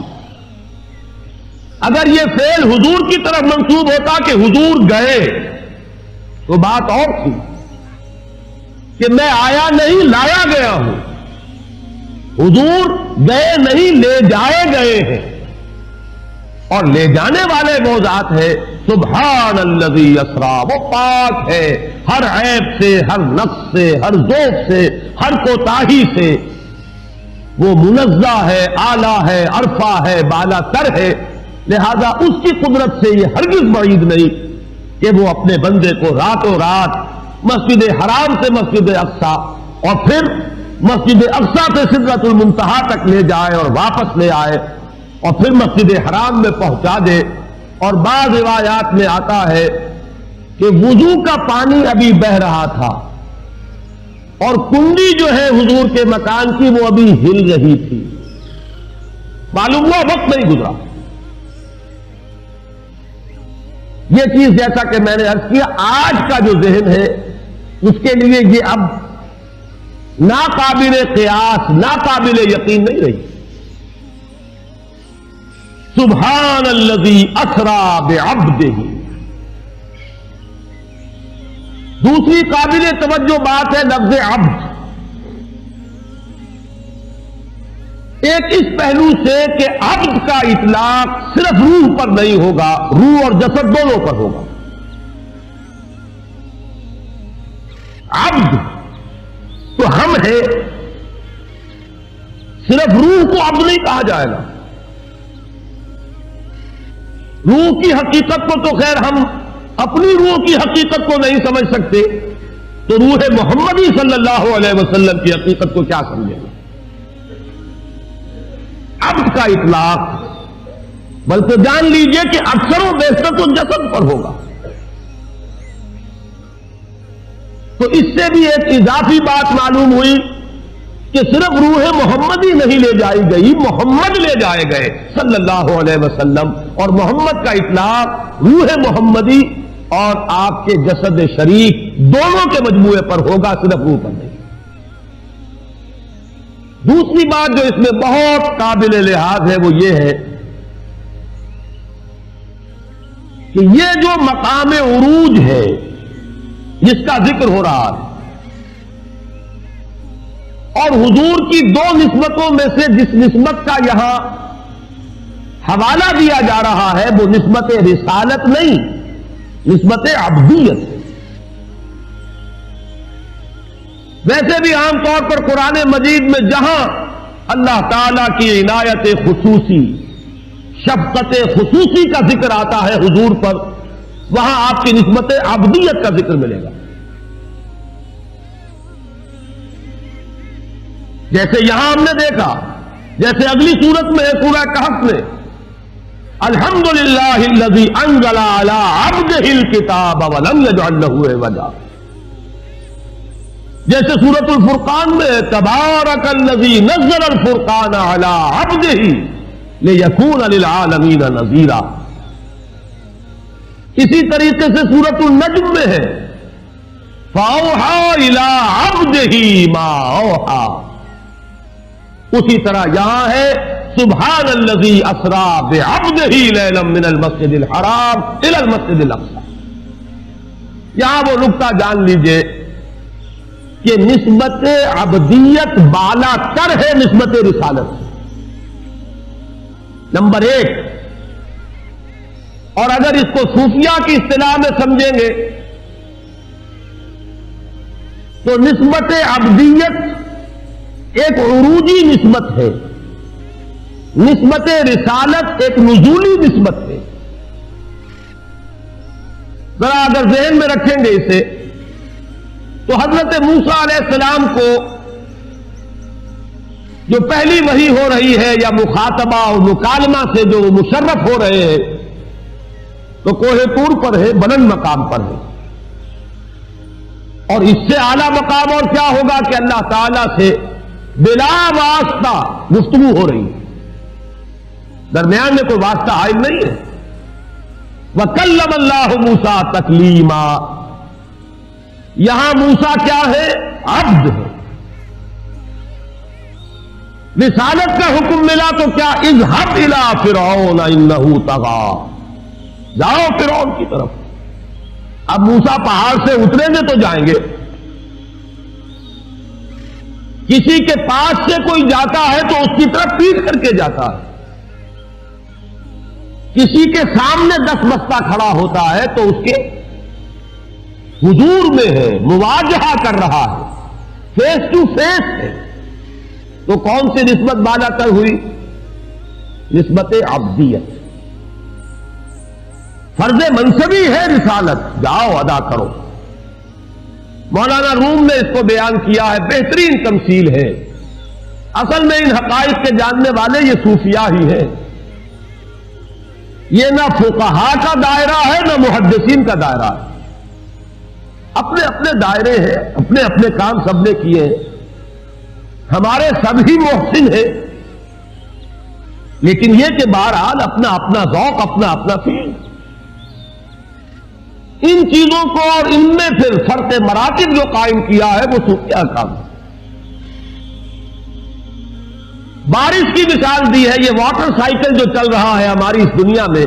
اگر یہ فعل حضور کی طرف منسوب ہوتا کہ حضور گئے تو بات اور تھی کہ میں آیا نہیں لایا گیا ہوں، حضور گئے نہیں لے جائے گئے ہیں۔ اور لے جانے والے وہ ذات ہے سبحان الذی اسرا، وہ پاک ہے ہر عیب سے، ہر نقص سے، ہر ذوق سے، ہر کوتاہی سے، وہ منزہ ہے، اعلیٰ ہے، عرفہ ہے، بالا تر ہے، لہذا اس کی قدرت سے یہ ہرگز بعید نہیں کہ وہ اپنے بندے کو راتوں رات مسجد حرام سے مسجد اقصی اور پھر مسجد اقصی سے سدرۃ المنتہا تک لے جائے اور واپس لے آئے اور پھر مسجد حرام میں پہنچا دے۔ اور بعض روایات میں آتا ہے کہ وضو کا پانی ابھی بہ رہا تھا اور کنڈی جو ہے حضور کے مکان کی وہ ابھی ہل رہی تھی، معلوم ہوا وقت نہیں گزرا۔ یہ چیز جیسا کہ میں نے عرض کیا آج کا جو ذہن ہے اس کے لیے یہ اب ناقابل قیاس، ناقابل یقین نہیں رہی۔ سبحان الذی اسرا بعبدہ، دوسری قابل توجہ بات ہے لفظ عبد، ایک اس پہلو سے کہ عبد کا اطلاق صرف روح پر نہیں ہوگا، روح اور جسد دونوں پر ہوگا۔ عبد تو ہم ہیں، صرف روح کو عبد نہیں کہا جائے گا۔ روح کی حقیقت کو تو خیر ہم اپنی روح کی حقیقت کو نہیں سمجھ سکتے، تو روح محمدی صلی اللہ علیہ وسلم کی حقیقت کو کیا سمجھیں گے؟ عبد کا اطلاق بلکہ جان لیجئے کہ اکثر و بیشتر تو جسد پر ہوگا۔ تو اس سے بھی ایک اضافی بات معلوم ہوئی کہ صرف روح محمدی نہیں لے جائی گئی، محمد لے جائے گئے صلی اللہ علیہ وسلم، اور محمد کا اطلاق روح محمدی اور آپ کے جسد شریف دونوں کے مجموعے پر ہوگا، صرف روح پر نہیں۔ دوسری بات جو اس میں بہت قابل لحاظ ہے وہ یہ ہے کہ یہ جو مقام عروج ہے جس کا ذکر ہو رہا ہے، اور حضور کی دو نسبتوں میں سے جس نسبت کا یہاں حوالہ دیا جا رہا ہے وہ نسبت رسالت نہیں، نسبت عبدیت۔ ویسے بھی عام طور پر قرآن مجید میں جہاں اللہ تعالی کی عنایت خصوصی، شفقت خصوصی کا ذکر آتا ہے حضور پر، وہاں آپ کی نسبت عبدیت کا ذکر ملے گا۔ جیسے یہاں ہم نے دیکھا، جیسے اگلی سورت میں ہے سورہ کہف میں، الحمدللہ الذی انزل علی عبدہ الکتاب ولم یجعل لہ عوجا، جیسے سورۃ الفرقان میں تبارک الذی نزل الفرقان علی عبدہ لیکون للعالمین نذیرا، اسی طریقے سے سورۃ النجم میں ہے فاوحی الی عبدہ ما اوحی، اسی طرح یہاں ہے سبحان الذی اسرا بعبدہ لیلا من المسجد الحرام الی المسجد الاقصی۔ یہاں وہ نقطہ جان لیجئے کہ نسبت عبدیت بالا تر ہے نسبت رسالت سے، نمبر ایک۔ اور اگر اس کو صوفیہ کی اصطلاح میں سمجھیں گے تو نسبت عبدیت ایک عروجی نسبت ہے، نسبت رسالت ایک نزولی نسبت ہے۔ ذرا اگر ذہن میں رکھیں گے اسے تو حضرت موسیٰ علیہ السلام کو جو پہلی وحی ہو رہی ہے یا مخاطبہ اور مکالمہ سے جو مشرف ہو رہے ہیں تو کوہ طور پر ہے، بلند مقام پر ہے، اور اس سے اعلیٰ مقام اور کیا ہوگا کہ اللہ تعالی سے بلا واسطہ گفتگو ہو رہی ہے، درمیان میں کوئی واسطہ حائل نہیں ہے۔ وَكَلَّمَ اللَّهُ مُوسَىٰ تَكْلِيمًا، یہاں موسیٰ کیا ہے؟ عبد ہے۔ رسالت کا حکم ملا تو کیا؟ اذهب إِلَىٰ فِرْعَوْنَ إِنَّهُ طَغَىٰ، جاؤ فرعون کی طرف۔ اب موسیٰ پہاڑ سے اتریں گے تو جائیں گے، کسی کے پاس سے کوئی جاتا ہے تو اس کی طرف پیٹ کر کے جاتا ہے۔ کسی کے سامنے 10 بستہ کھڑا ہوتا ہے تو اس کے حضور میں ہے، مواجہہ کر رہا ہے، فیس ٹو فیس ہے، تو کون سی نسبت بالا تر ہوئی؟ نسبت عبدیت۔ فرض منصبی ہے رسالت، جاؤ ادا کرو۔ مولانا روم نے اس کو بیان کیا ہے، بہترین تمثیل ہے۔ اصل میں ان حقائق کے جاننے والے یہ صوفیاء ہی ہیں۔ یہ نہ فقہاء کا دائرہ ہے نہ محدثین کا دائرہ ہے، اپنے اپنے دائرے ہیں، اپنے اپنے کام سب نے کیے ہیں۔ ہمارے سبھی محسن ہیں، لیکن یہ کہ بہرحال اپنا اپنا ذوق، اپنا اپنا فیل۔ ان چیزوں کو اور ان میں پھر فرق مراتب جو قائم کیا ہے وہ صوفیاء کام ہے۔ بارش کی مثال دی ہے، یہ واٹر سائیکل جو چل رہا ہے ہماری اس دنیا میں،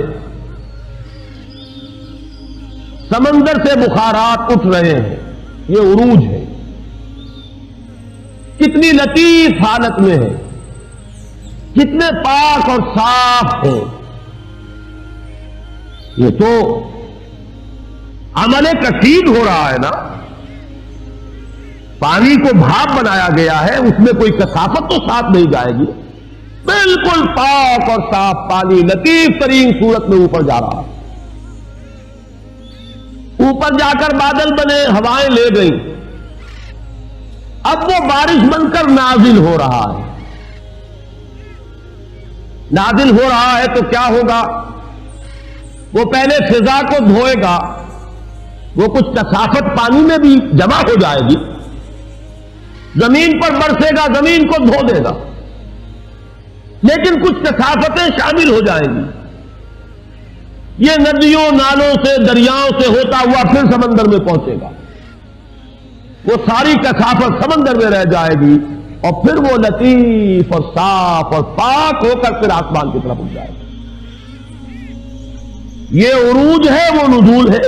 سمندر سے بخارات اٹھ رہے ہیں، یہ عروج ہے، کتنی لطیف حالت میں ہے، کتنے پاک اور صاف ہے۔ یہ تو عمل کثیر ہو رہا ہے نا، پانی کو بھاپ بنایا گیا ہے، اس میں کوئی کثافت تو ساتھ نہیں جائے گی، بالکل پاک اور صاف پانی لطیف ترین صورت میں اوپر جا رہا ہے۔ اوپر جا کر بادل بنے، ہوائیں لے گئیں، اب وہ بارش بن کر نازل ہو رہا ہے۔ نازل ہو رہا ہے تو کیا ہوگا؟ وہ پہلے فضا کو دھوئے گا، وہ کچھ کثافت پانی میں بھی جمع ہو جائے گی، زمین پر برسے گا، زمین کو دھو دے گا، لیکن کچھ کثافتیں شامل ہو جائیں گی۔ یہ ندیوں نالوں سے دریاؤں سے ہوتا ہوا پھر سمندر میں پہنچے گا، وہ ساری کثافت سمندر میں رہ جائے گی، اور پھر وہ لطیف اور صاف اور پاک ہو کر پھر آسمان کی طرف اٹھ جائے گا۔ یہ عروج ہے، وہ نزول ہے۔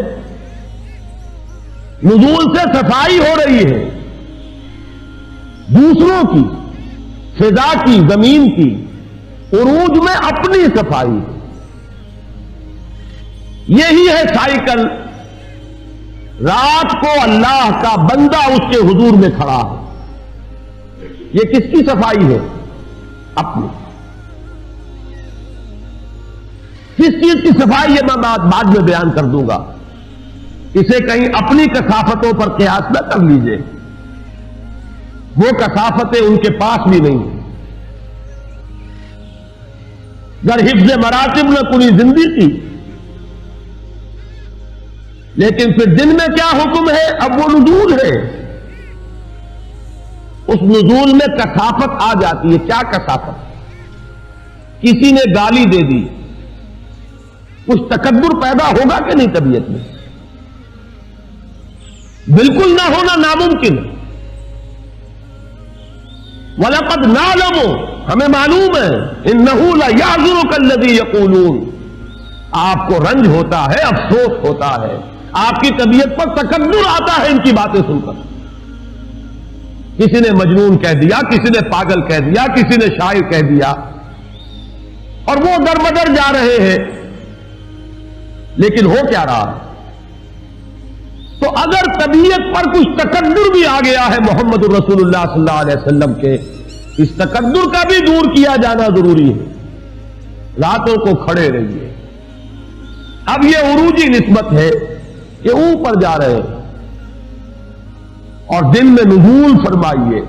نزول سے صفائی ہو رہی ہے دوسروں کی، فضا کی، زمین کی، عروج میں اپنی صفائی ہے۔ یہی ہے سائیکل۔ رات کو اللہ کا بندہ اس کے حضور میں کھڑا ہے، یہ کس کی صفائی ہے؟ اپنی۔ کس چیز کی صفائی ہے میں بعد میں بیان کر دوں گا، اسے کہیں اپنی کثافتوں پر قیاس نہ کر لیجئے، وہ کثافتیں ان کے پاس بھی نہیں ہیں۔ گر حفظ مراتب نہ کنی زندگی، لیکن پھر دن میں کیا حکم ہے؟ اب وہ نزول ہے، اس نزول میں کثافت آ جاتی ہے۔ کیا کثافت؟ کسی نے گالی دے دی، کچھ تکبر پیدا ہوگا کہ نہیں طبیعت میں؟ بالکل نہ ہونا ناممکن۔ وَلَقَدْ نَعْلَمُ، ہمیں معلوم ہے، إِنَّهُ لَيَحْزُنُكَ الَّذِي يَقُولُونَ، آپ کو رنج ہوتا ہے، افسوس ہوتا ہے، آپ کی طبیعت پر تکبر آتا ہے ان کی باتیں سن کر۔ کسی نے مجنون کہہ دیا، کسی نے پاگل کہہ دیا، کسی نے شاعر کہہ دیا، اور وہ در بدر جا رہے ہیں، لیکن ہو کیا رہا؟ تو اگر طبیعت پر کچھ تکبر بھی آ گیا ہے محمد الرسول اللہ صلی اللہ علیہ وسلم کے، اس تکبر کا بھی دور کیا جانا ضروری ہے۔ راتوں کو کھڑے رہیے۔ اب یہ عروجی نسبت ہے کہ اوپر جا رہے ہیں، اور دن میں نزول فرمائیے،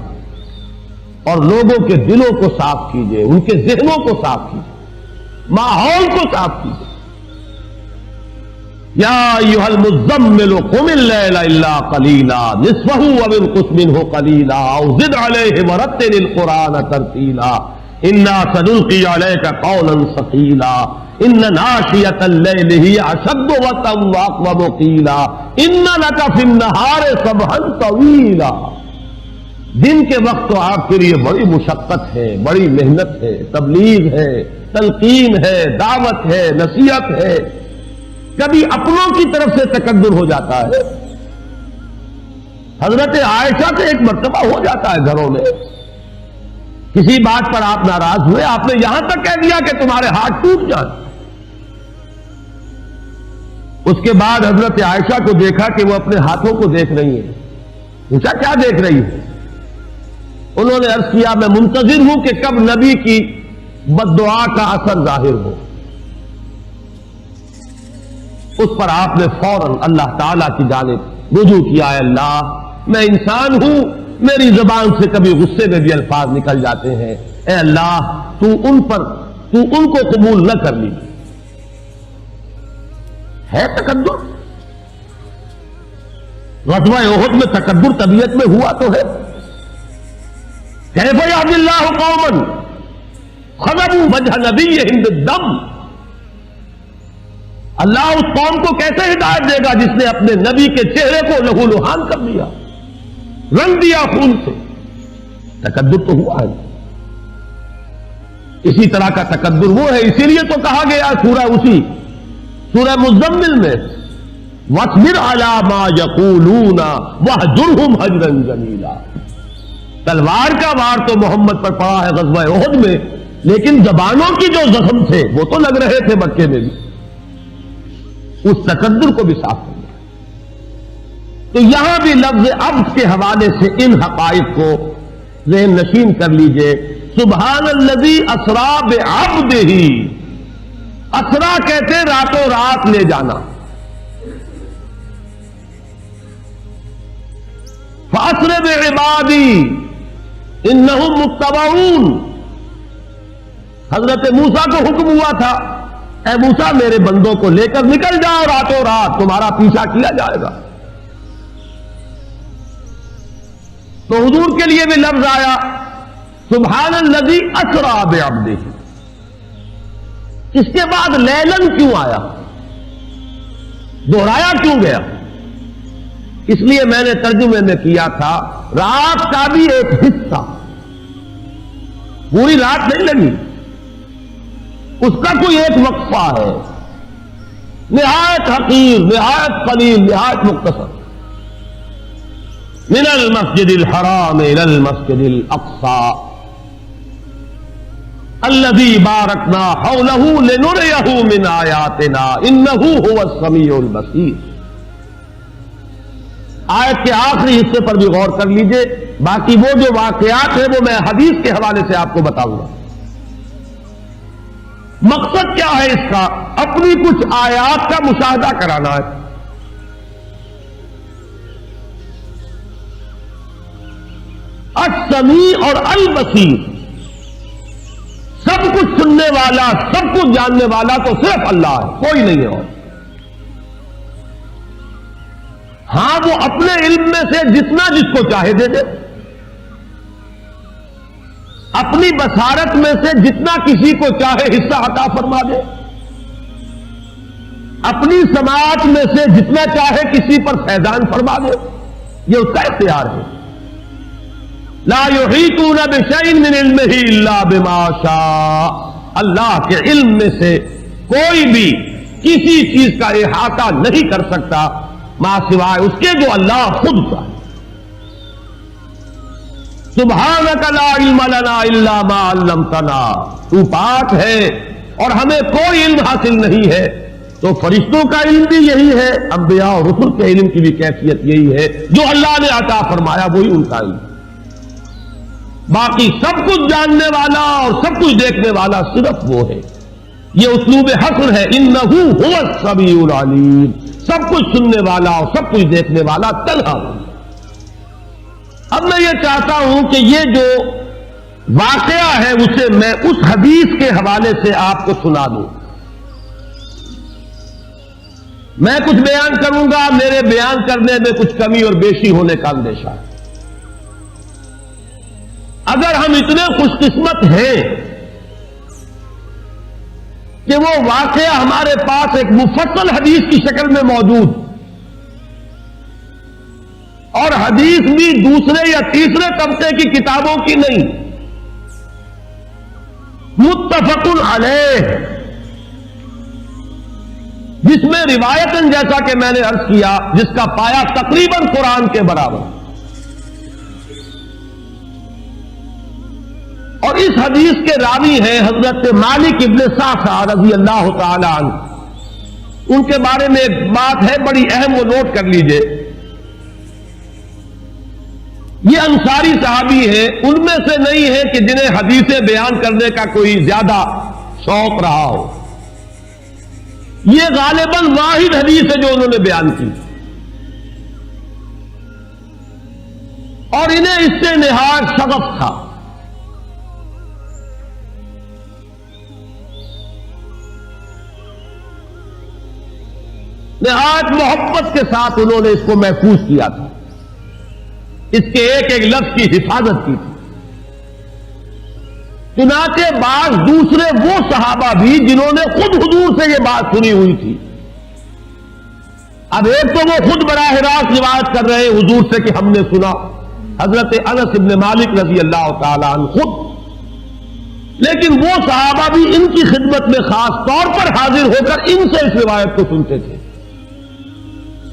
اور لوگوں کے دلوں کو صاف کیجئے، ان کے ذہنوں کو صاف کیجئے، ماحول کو صاف کیجئے۔ یا ایھا المزمل قم اللیل الا قلیلا نصفہ او انقص منہ قلیلا او زد علیہ ورتل القرآن ترتیلا انا سنلقی علیک قولا ثقیلا ان ناشئۃ اللیل ہی اشد وطئا واقوم قیلا ان لک فی النہار سبحا طویلا۔ دن کے وقت تو آپ کے لیے بڑی مشقت ہے، بڑی محنت ہے، تبلیغ ہے، تلقین ہے، دعوت ہے، نصیحت ہے، کبھی اپنوں کی طرف سے تکبر ہو جاتا ہے۔ حضرت عائشہ سے ایک مرتبہ ہو جاتا ہے گھروں میں، کسی بات پر آپ ناراض ہوئے، آپ نے یہاں تک کہہ دیا کہ تمہارے ہاتھ ٹوٹ جائیں، اس کے بعد حضرت عائشہ کو دیکھا کہ وہ اپنے ہاتھوں کو دیکھ رہی ہیں. پوچھا کیا دیکھ رہی ہے؟ انہوں نے عرض کیا میں منتظر ہوں کہ کب نبی کی بد دعا کا اثر ظاہر ہو. اس پر آپ نے فوراً اللہ تعالیٰ کی جانب رجوع کیا. اے اللہ میں انسان ہوں, میری زبان سے کبھی غصے میں بھی الفاظ نکل جاتے ہیں. اے اللہ تو ان کو قبول نہ کر لی. ہے تکبر؟ غزوہ احد میں تکبر طبیعت میں ہوا تو ہے. کیف یہدی اللہ قوما خذبوا وجہ نبیہم بالدم. اللہ اس قوم کو کیسے ہدایت دے گا جس نے اپنے نبی کے چہرے کو لہو لہان کر دیا, رنگ دیا خون سے. تکبر تو ہوا ہے. اسی طرح کا تکبر وہ ہے, اسی لیے تو کہا گیا سورہ مزمل میں وَاصْبِرْ عَلَىٰ مَا يَقُولُونَ وَاهْجُرْهُمْ هَجْرًا جَمِيلًا. تلوار کا وار تو محمد پر پڑا ہے غزوہ احد میں, لیکن زبانوں کی جو زخم تھے وہ تو لگ رہے تھے مکے میں بھی. اس تکبر کو بھی صاف کرنا. تو یہاں بھی لفظ عبد کے حوالے سے ان حقائق کو ذہن نشین کر لیجئے. سبحان الذی اسرا بعبدہ. اسرا کہتے راتوں رات لے جانا. فاسر بعبادی انہم متبعون. حضرت موسیٰ کو حکم ہوا تھا اے موسیٰ میرے بندوں کو لے کر نکل جاؤ راتوں رات, تمہارا پیچھا کیا جائے گا. تو حضور کے لیے بھی لفظ آیا سبحان الذی اسرا بعبدہ. اس کے بعد لیلن کیوں آیا, دوہرایا کیوں گیا؟ اس لیے میں نے ترجمے میں کیا تھا رات کا بھی ایک حصہ, پوری رات نہیں لگی, اس کا کوئی ایک وقفہ ہے, نہایت حقیر, نہایت قلیل, نہایت مختصر. من المسجد الحرام الى المسجد الاقصى الذي باركنا حوله لنريه من آياتنا انه هو السميع البصير. آیت کے آخری حصے پر بھی غور کر لیجئے. باقی وہ جو واقعات ہیں وہ میں حدیث کے حوالے سے آپ کو بتاؤں گا. مقصد کیا ہے اس کا؟ اپنی کچھ آیات کا مشاہدہ کرانا ہے. السمیع اور البصیر, سب کچھ سننے والا, سب کچھ جاننے والا تو صرف اللہ ہے, کوئی نہیں ہے. اور ہاں وہ اپنے علم میں سے جتنا جس کو چاہے دے دے, اپنی بصارت میں سے جتنا کسی کو چاہے حصہ عطا فرما دے, اپنی سماعت میں سے جتنا چاہے کسی پر فیضان فرما دے. یہ اس کا اختیار ہے. لا یحیطون بشیء من علمہ الا بما شاء. اللہ کے علم میں سے کوئی بھی کسی چیز کا احاطہ نہیں کر سکتا ما سوائے اس کے جو اللہ خود چاہے. سبحانک لا علم لنا الا ما علمتنا. تو پاک ہے اور ہمیں کوئی علم حاصل نہیں ہے. تو فرشتوں کا علم بھی یہی ہے, انبیاء اور رسل کے علم کی بھی کیفیت یہی ہے. جو اللہ نے عطا فرمایا وہی ان کا علم. باقی سب کچھ جاننے والا اور سب کچھ دیکھنے والا صرف وہ ہے. یہ اسلوب حصر ہے. انہ هو السمیع العلیم. سب کچھ سننے والا اور سب کچھ دیکھنے والا تنہا ہو. اب میں یہ چاہتا ہوں کہ یہ جو واقعہ ہے اسے میں اس حدیث کے حوالے سے آپ کو سنا دوں. میں کچھ بیان کروں گا, میرے بیان کرنے میں کچھ کمی اور بیشی ہونے کا اندیشہ ہے. اگر ہم اتنے خوش قسمت ہیں کہ وہ واقعہ ہمارے پاس ایک مفصل حدیث کی شکل میں موجود, اور حدیث بھی دوسرے یا تیسرے طبقے کی کتابوں کی نہیں, متفق علیہ, جس میں روایتاً جیسا کہ میں نے عرض کیا جس کا پایا تقریباً قرآن کے برابر. اور اس حدیث کے راوی ہیں حضرت مالک ابن صعصع رضی اللہ تعالی عنہ. ان کے بارے میں ایک بات ہے بڑی اہم، وہ نوٹ کر لیجئے. یہ انصاری صحابی ہیں، ان میں سے نہیں ہے کہ جنہیں حدیثیں بیان کرنے کا کوئی زیادہ شوق رہا ہو. یہ غالباً واحد حدیث ہے جو انہوں نے بیان کی، اور انہیں اس سے نہایت شغف تھا. نہایت محبت کے ساتھ انہوں نے اس کو محفوظ کیا تھا، اس کے ایک ایک لفظ کی حفاظت کی تھی. چنانچہ بعض دوسرے وہ صحابہ بھی جنہوں نے خود حضور سے یہ بات سنی ہوئی تھی، اب ایک تو وہ خود براہ راست روایت کر رہے حضور سے کہ ہم نے سنا، حضرت انس ابن مالک رضی اللہ تعالی عنہ خود، لیکن وہ صحابہ بھی ان کی خدمت میں خاص طور پر حاضر ہو کر ان سے اس روایت کو سنتے تھے،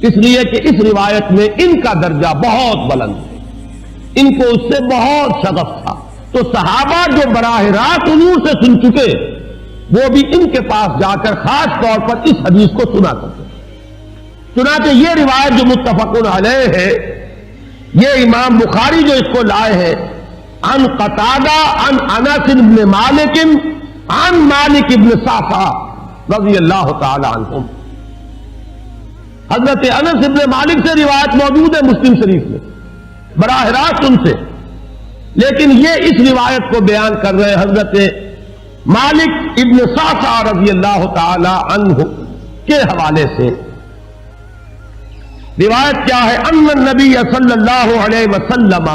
اس لیے کہ اس روایت میں ان کا درجہ بہت بلند ہے، ان کو اس سے بہت شغف تھا. تو صحابہ جو براہ راست حضور سے سن چکے، وہ بھی ان کے پاس جا کر خاص طور پر اس حدیث کو سنا کرتے. چنانچہ یہ روایت جو متفق علیہ ہے، یہ امام بخاری جو اس کو لائے ہیں، عن قتادہ عن انس بن مالک عن مالک بن صعصع رضی اللہ تعالی عنہم. حضرت انس بن مالک سے روایت موجود ہے مسلم شریف میں براہ راست ان سے، لیکن یہ اس روایت کو بیان کر رہے حضرت مالک ابن صعصع رضی اللہ تعالی عنہ کے حوالے سے. روایت کیا ہے؟ ان النبی صلی اللہ علیہ وسلم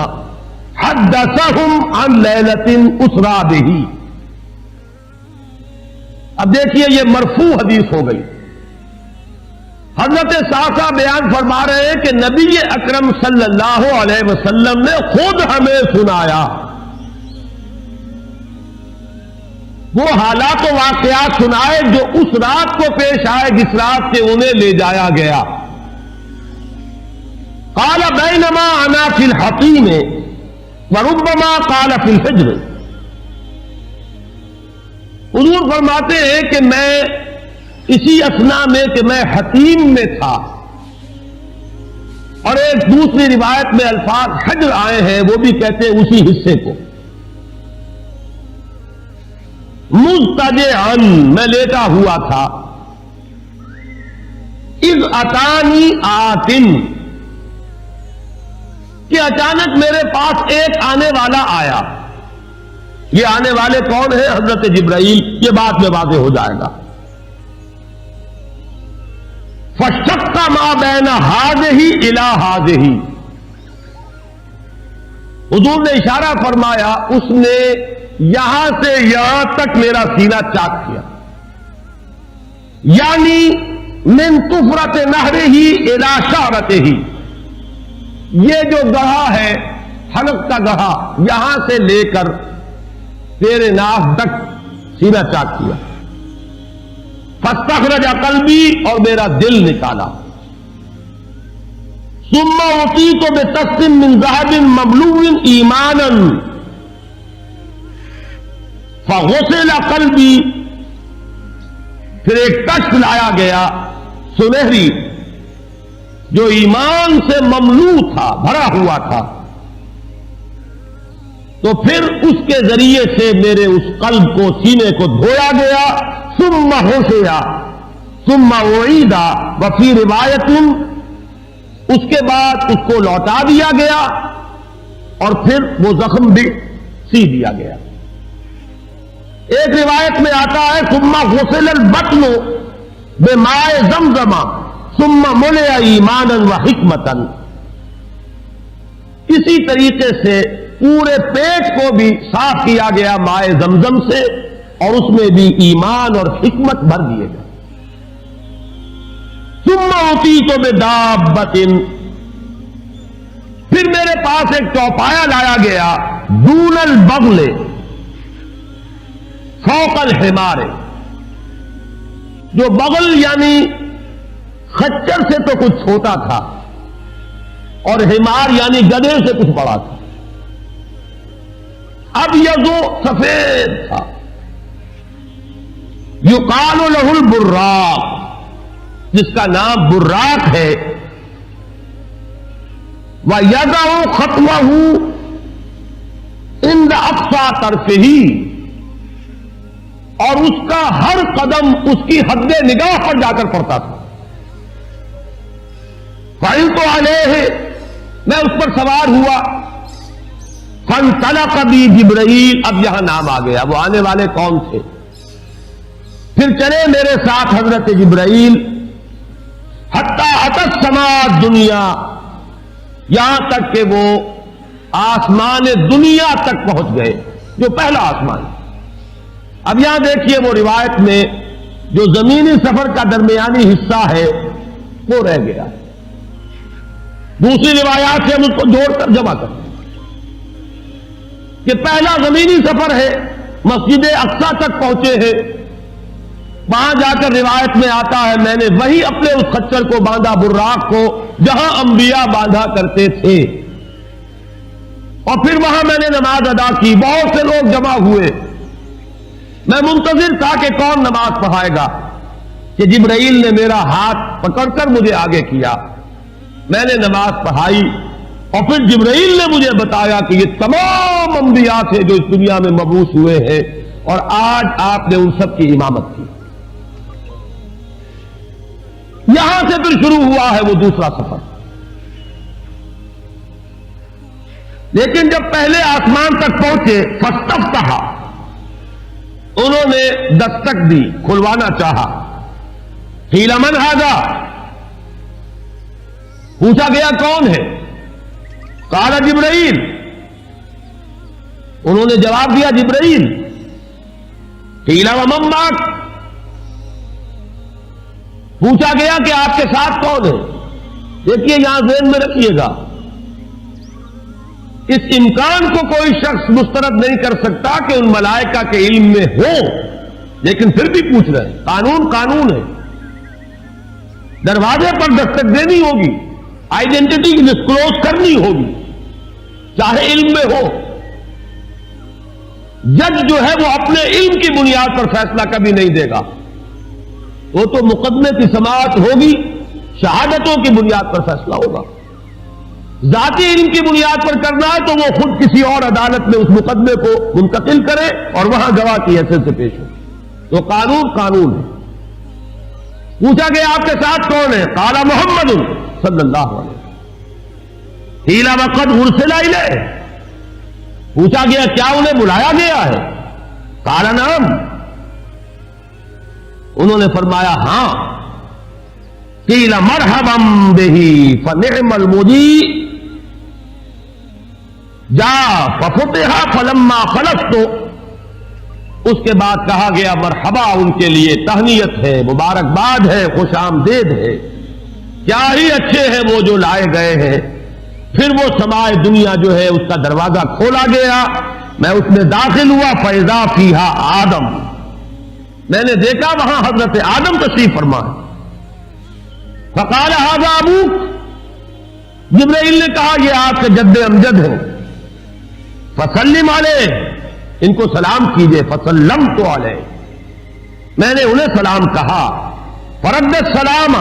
حدثهم عن لیلۃ اسری بہ. اب دیکھیے یہ مرفوع حدیث ہو گئی. حضرت صعصع بیان فرما رہے ہیں کہ نبی اکرم صلی اللہ علیہ وسلم نے خود ہمیں سنایا. وہ حالات و واقعات سنائے جو اس رات کو پیش آئے جس رات سے انہیں لے جایا گیا. قال بینما انا فی الحطیم وربما قال فی الحجر. حضور فرماتے ہیں کہ میں اسی اثنا میں کہ میں حتیم میں تھا، اور ایک دوسری روایت میں الفاظ حجر آئے ہیں، وہ بھی کہتے ہیں اسی حصے کو. مضطجعا میں لیٹا ہوا تھا. اذ اتانی آتن کہ اچانک میرے پاس ایک آنے والا آیا. یہ آنے والے کون ہیں؟ حضرت جبرائیل. یہ بعد میں واضح ہو جائے گا. فشق ما بین ہذہ الی ہذہ. حضور نے اشارہ فرمایا، اس نے یہاں سے یہاں تک میرا سینہ چاک کیا، یعنی من طفرت نہرہ الی شعرتہ. یہ جو گڑھا ہے حلق کا گڑھا، یہاں سے لے کر تیرے ناف تک سینہ چاک کیا. فاستخرج قلبی اور میرا دل نکالا. ثم اعطیت بطست من ذهب مملوء ایمانا فغسل قلبی. پھر ایک تشت لایا گیا سنہری جو ایمان سے مملوء تھا، بھرا ہوا تھا، تو پھر اس کے ذریعے سے میرے اس قلب کو، سینے کو دھویا گیا. ثم غسل ثم اعید وفی روایت، اس کے بعد اس کو لوٹا دیا گیا اور پھر وہ زخم بھی سی دیا گیا. ایک روایت میں آتا ہے ثم غسل البطن بماء زمزم ثم ملئ ایمانا وحکمتا. اسی طریقے سے پورے پیٹ کو بھی صاف کیا گیا مائے زمزم سے، اور اس میں بھی ایمان اور حکمت بھر دیے گئے. ثم اعطیت بدابۃ، پھر میرے پاس ایک چوپایا لایا گیا، دون البغل فوق الحمار. جو بغل یعنی خچر سے تو کچھ چھوٹا تھا، اور حمار یعنی گدھے سے کچھ بڑا تھا. اب یہ جو سفید تھا، یقال له البراق، جس کا نام براق ہے، وَيَدَعُ خَطْوَهُ عِنْدَ أَقْصَى طَرْفِهِ، اور اس کا ہر قدم اس کی حد نگاہ پر جا کر پڑتا تھا۔ فَعِلْتُ عَلَيْهِ، میں اس پر سوار ہوا، فَانْطَلَقَ بِي جِبْرَئِیل، اب یہاں نام آ گیا، وہ آنے والے کون تھے؟ پھر چلے میرے ساتھ حضرت جبرائیل، حتی اتی السماء الدنیا، یہاں تک کہ وہ آسمان دنیا تک پہنچ گئے، جو پہلا آسمان۔ اب یہاں دیکھیے وہ روایت میں جو زمینی سفر کا درمیانی حصہ ہے وہ رہ گیا، دوسری روایات سے ہم اس کو جوڑ کر جمع کریں کہ پہلا زمینی سفر ہے، مسجد اقصیٰ تک پہنچے ہیں، وہاں جا کر روایت میں آتا ہے میں نے وہی اپنے اس خچر کو باندھا، براق کو، جہاں انبیاء باندھا کرتے تھے، اور پھر وہاں میں نے نماز ادا کی، بہت سے لوگ جمع ہوئے، میں منتظر تھا کہ کون نماز پڑھائے گا، کہ جبرائیل نے میرا ہاتھ پکڑ کر مجھے آگے کیا، میں نے نماز پڑھائی، اور پھر جبرائیل نے مجھے بتایا کہ یہ تمام انبیاء تھے جو اس دنیا میں مبعوث ہوئے ہیں، اور آج آپ نے ان سب کی امامت کی۔ یہاں سے پھر شروع ہوا ہے وہ دوسرا سفر، لیکن جب پہلے آسمان تک پہنچے، فاستفتح، انہوں نے دستک دی، کھلوانا چاہا، قیل من ھذا، پوچھا گیا کون ہے؟ قال جبرائیل، انہوں نے جواب دیا جبرائیل۔ قیل ومن معک، پوچھا گیا کہ آپ کے ساتھ کون ہے؟ دیکھیے یہاں ذہن میں رکھیے گا، اس امکان کو کوئی شخص مسترد نہیں کر سکتا کہ ان ملائکہ کے علم میں ہو، لیکن پھر بھی پوچھ رہے ہیں، قانون ہے، دروازے پر دستک دینی ہوگی، آئیڈینٹی ڈسکلوز کرنی ہوگی، چاہے علم میں ہو۔ جج جو ہے وہ اپنے علم کی بنیاد پر فیصلہ کبھی نہیں دے گا، وہ تو مقدمے کی سماعت ہوگی، شہادتوں کی بنیاد پر فیصلہ ہوگا۔ ذاتی علم کی بنیاد پر کرنا ہے تو وہ خود کسی اور عدالت میں اس مقدمے کو منتقل کرے اور وہاں گواہ کی حیثیت سے پیش ہو، تو قانون ہے۔ پوچھا گیا آپ کے ساتھ کون ہے؟ قال محمد صلی اللہ علیہ وسلم۔ قیل وقد ارسل الیہ، پوچھا گیا کیا انہیں بلایا گیا ہے؟ قال نعم، انہوں نے فرمایا ہاں۔ قیل مرحبا بہ فنعم المجیء، جا ففتح فلما خلصت، اس کے بعد کہا گیا مرحبا ان کے لیے، تہنیت ہے، مبارکباد ہے، خوش آمدید ہے، کیا ہی اچھے ہیں وہ جو لائے گئے ہیں۔ پھر وہ سمائے دنیا جو ہے اس کا دروازہ کھولا گیا، میں اس میں داخل ہوا، فاذا فیہا آدم، میں نے دیکھا وہاں حضرت آدم تشریف فرما ہے۔ فقال ھذا ابوک، جبرائیل نے کہا یہ آپ کے جد امجد ہیں، فسلم علیہ، ان کو سلام کیجئے، فسلمت علیہ، میں نے انہیں سلام کہا، فرد السلام،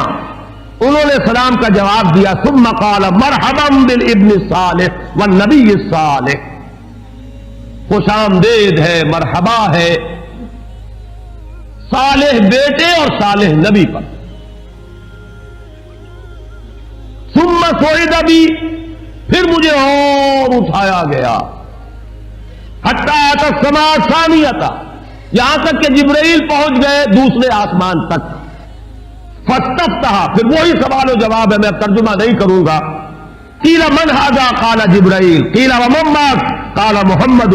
انہوں نے سلام کا جواب دیا، ثم قال مرحبا بالابن الصالح والنبی الصالح، خوش آمدید ہے، مرحبا ہے صالح بیٹے اور صالح نبی پر۔ ثم صعد بی، پھر مجھے اور اٹھایا گیا، حتی اتی السماء الثانیۃ، یہاں تک کہ جبرائیل پہنچ گئے دوسرے آسمان تک۔ فاستفتح، پھر وہی سوال و جواب ہے، میں ترجمہ نہیں کروں گا۔ قیل من ھذا؟ قال جبرائیل۔ قیل ومن معک؟ قال محمد۔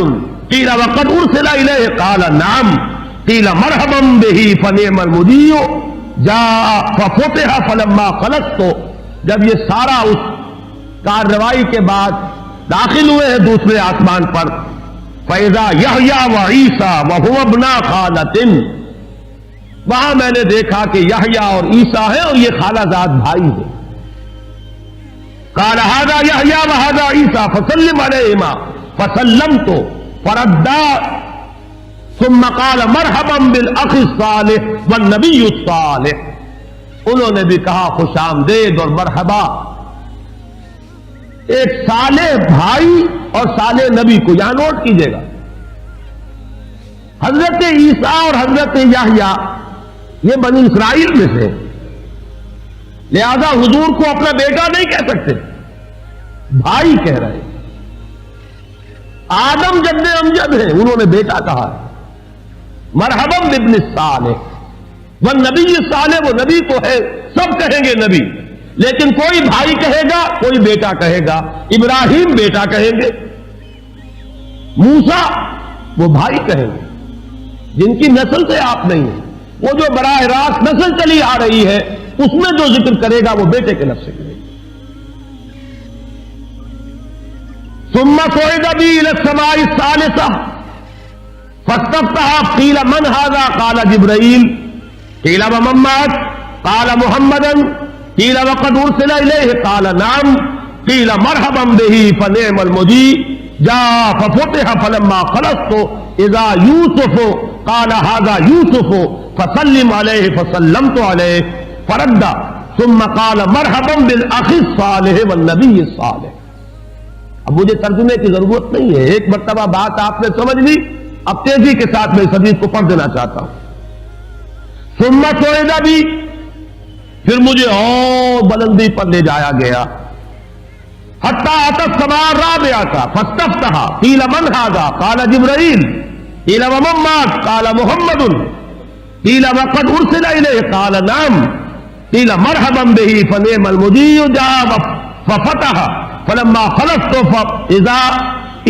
قیل وقد ارسل الیہ؟ قال نعم۔ قیل مرحبا بہ فنعم المجیء، جاء ففتح فلما خلصت، جب یہ سارا اس کارروائی کے بعد داخل ہوئے ہیں دوسرے آسمان پر، فاذا یحییٰ وعیسیٰ وہو ابنا خالۃ، وہاں میں نے دیکھا کہ یحییٰ اور عیسیٰ ہیں اور یہ خالہ زاد بھائی ہیں۔ قال ھذا یحییٰ وھذا عیسیٰ فسلم علیہما، فسلمت فردا، ثم قال مرحبا بالاخ الصالح والنبی الصالح، انہوں نے بھی کہا خوش آمدید اور مرحبا. ایک صالح بھائی اور صالح نبی کو یہاں نوٹ کیجئے گا. حضرت عیسیٰ اور حضرت یحییٰ یہ بنی اسرائیل میں سے، لہذا حضور کو اپنا بیٹا نہیں کہہ سکتے، بھائی کہہ رہے ہیں. آدم جد امجد ہیں، انہوں نے بیٹا کہا ہے. مرحبا بابن الصالح، والنبی الصالح، وہ نبی تو ہے، سب کہیں گے نبی، لیکن کوئی بھائی کہے گا، کوئی بیٹا کہے گا. ابراہیم بیٹا کہیں گے، موسیٰ وہ بھائی کہیں گے جن کی نسل سے آپ نہیں ہیں. وہ جو براہ راست نسل چلی آ رہی ہے اس میں جو ذکر کرے گا وہ بیٹے کے لفظ سے کرے گا. ثم صعد بی الی السماء الثالثة فاستفتح قیل من هذا قال جبرائیل قیل ومن معك قال محمدا قیل وقد ارسل الیہ قال نعم قیل مرحبا به فنعم المجیء جاء ففتح فلما خلصت اذا یوسف قال هذا یوسف فسلم علیہ فسلمت علیہ فرد ثم قال مرحبا بالاخ الصالح والنبی الصالح. اب مجھے ترجمے کی ضرورت نہیں ہے، ایک مرتبہ بات آپ نے سمجھ لی. اب تیزی کے ساتھ میں اس حدیث کو پڑھ دینا چاہتا ہوں. ثم صعد بی، پھر مجھے اور بلندی پر لے جایا گیا. حتی اتی السماء الرابعة فاستفتح قیل من هذا قال جبرائیل قیل ومن معك قال محمد قیل وقد ارسل الیہ قال نعم قیل مرحبا به فنعم المجیء جاء ففتح فلما خلصت فاذا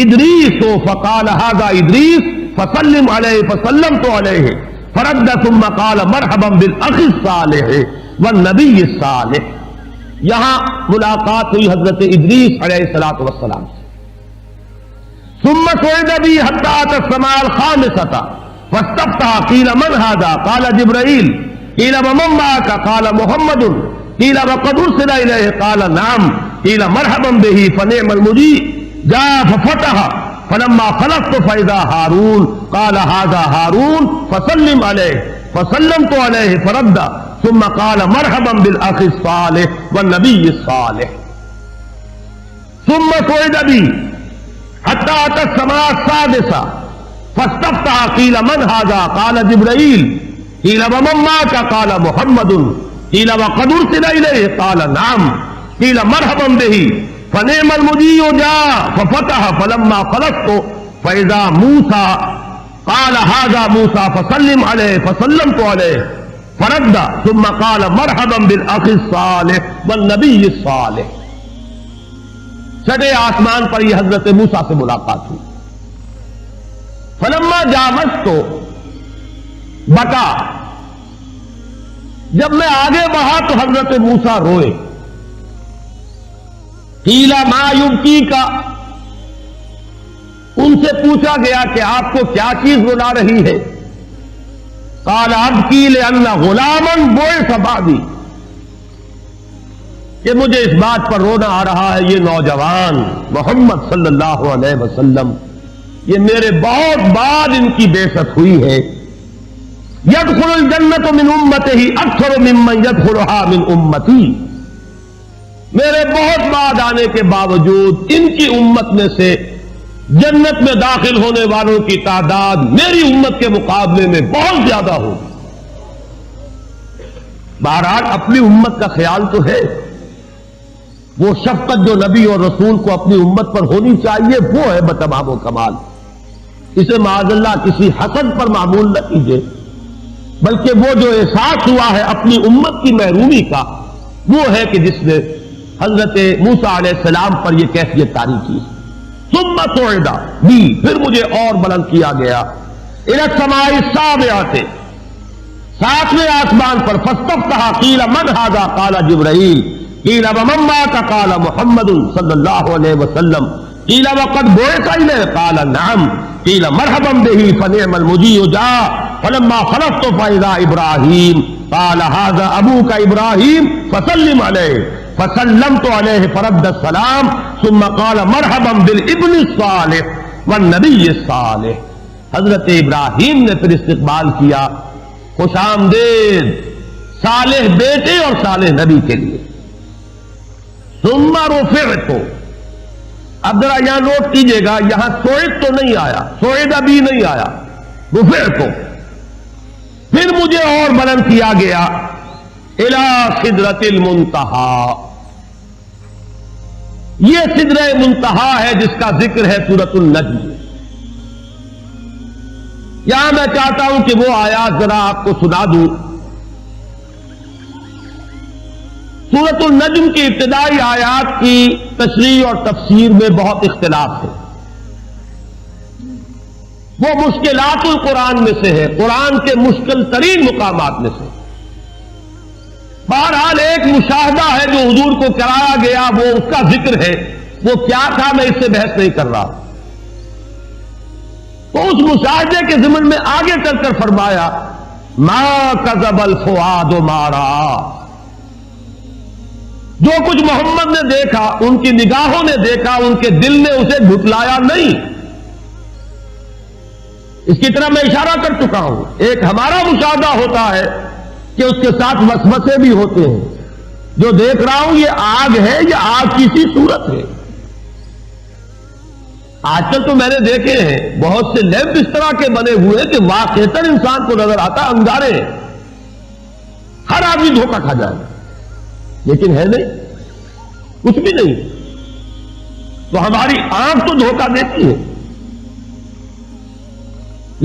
ادریس فقال هذا ادریس فسلم علیہ فسلمت علیہ فرد ثم قال مرحبا بالاخ الصالح والنبی الصالح. یہاں ملاقات ہوئی حضرت ادریس علیہ السلام سے. ثم صعد بی حتی اتی السماء الخامسة فاستفتح قیل من هذا قال جبرائیل قیل ومن معك قال محمد قیل وقد ارسل الیہ قال نعم قیل مرحبا به فنعم المجیء جاء ففتح فلما خلصت فاذا هارون قال هذا هارون فسلم علیہ فسلمت علیہ فرد ثم قال مرحبا بالاخ الصالح والنبی الصالح. ثم صعد بی حتی اتی السماء السادسة فاستفتح قیل من هذا قال جبرائیل قیل ومن معك قال محمد قیل وقد ارسل الیہ قال نعم قیل مرحبا به فنعم المجیء جاء ففتح فلما خلصت فاذا موسیٰ قال هذا موسیٰ فسلم علیہ فسلمت علیہ فرد ثم قال مرحبا بالاخ الصالح والنبی الصالح. چھٹے آسمان پر یہ حضرت موسیٰ سے ملاقات ہوئی. فلما جاوزت بکا، جب میں آگے بڑھا تو حضرت موسیٰ روئے. قیل ما یبکیک، ان سے پوچھا گیا کہ آپ کو کیا چیز رلا رہی ہے. قال ابکی لأن غلاما بعث بعدی، کہ مجھے اس بات پر رونا آ رہا ہے یہ نوجوان محمد صلی اللہ علیہ وسلم یہ میرے بہت بعد ان کی بعثت ہوئی ہے. يدخل الجنت من امته اکثر ممن يدخلها من امتی، میرے بہت بعد آنے کے باوجود ان کی امت میں سے جنت میں داخل ہونے والوں کی تعداد میری امت کے مقابلے میں بہت زیادہ ہوگی. بہرحال اپنی امت کا خیال تو ہے، وہ شفقت جو نبی اور رسول کو اپنی امت پر ہونی چاہیے وہ ہے بتمام و کمال. اسے معاذ اللہ کسی حسد پر معمول نہ کیجیے، بلکہ وہ جو احساس ہوا ہے اپنی امت کی محرومی کا وہ ہے کہ جس نے حضرت موسیٰ علیہ السلام پر یہ کیفیت طاری کی. ثم صعد بی، پھر مجھے اور بلند کیا گیا. الی السماء السابعة، ساتویں آسمان پر. فاستفتح قیل من هذا قال جبرائیل قیل ومن معك قال محمد صلی اللہ علیہ وسلم قیل وقد بعث الیہ قال نعم قیل مرحبا به فنعم المجیء جاء فلما خلصت فاذا ابراہیم قال هذا ابوك ابراہیم فسلم علیہ فسلمت علیہ فرد السلام ثم قال مرحبا بالابن الصالح والنبی الصالح. حضرت ابراہیم نے پھر استقبال کیا، خوش آمدید صالح بیٹے اور صالح نبی کے لیے. ثم رفعت، اب ذرا یہاں نوٹ کیجئے گا، یہاں سوئد تو نہیں آیا، سوئد ابھی نہیں آیا، رفعت، پھر مجھے اور بلند کیا گیا الی سدرۃ المنتہا. یہ سدرہ منتہا ہے جس کا ذکر ہے سورۃ النجم. یہاں میں چاہتا ہوں کہ وہ آیات ذرا آپ کو سنا دوں. سورۃ النجم کی ابتدائی آیات کی تشریح اور تفسیر میں بہت اختلاف ہے. وہ مشکلات القرآن میں سے ہے، قرآن کے مشکل ترین مقامات میں سے. بہرحال ایک مشاہدہ ہے جو حضور کو کرایا گیا، وہ اس کا ذکر ہے. وہ کیا تھا میں اس سے بحث نہیں کر رہا. تو اس مشاہدے کے ضمن میں آگے چل کر فرمایا ما کذب الفؤاد ما رأى. جو کچھ محمد نے دیکھا، ان کی نگاہوں نے دیکھا، ان کے دل نے اسے جھٹلایا نہیں. اس کی طرح میں اشارہ کر چکا ہوں. ایک ہمارا مشاہدہ ہوتا ہے کہ اس کے ساتھ وسوسے بھی ہوتے ہیں. جو دیکھ رہا ہوں یہ آگ ہے یا آگ کی سی صورت ہے. آج کل تو میں نے دیکھے ہیں بہت سے لیمپ اس طرح کے بنے ہوئے کہ واقعتاً انسان کو نظر آتا انگارے ہیں. ہر آدمی دھوکہ کھا جائے، لیکن ہے نہیں، کچھ بھی نہیں. تو ہماری آنکھ تو دھوکہ دیتی ہے،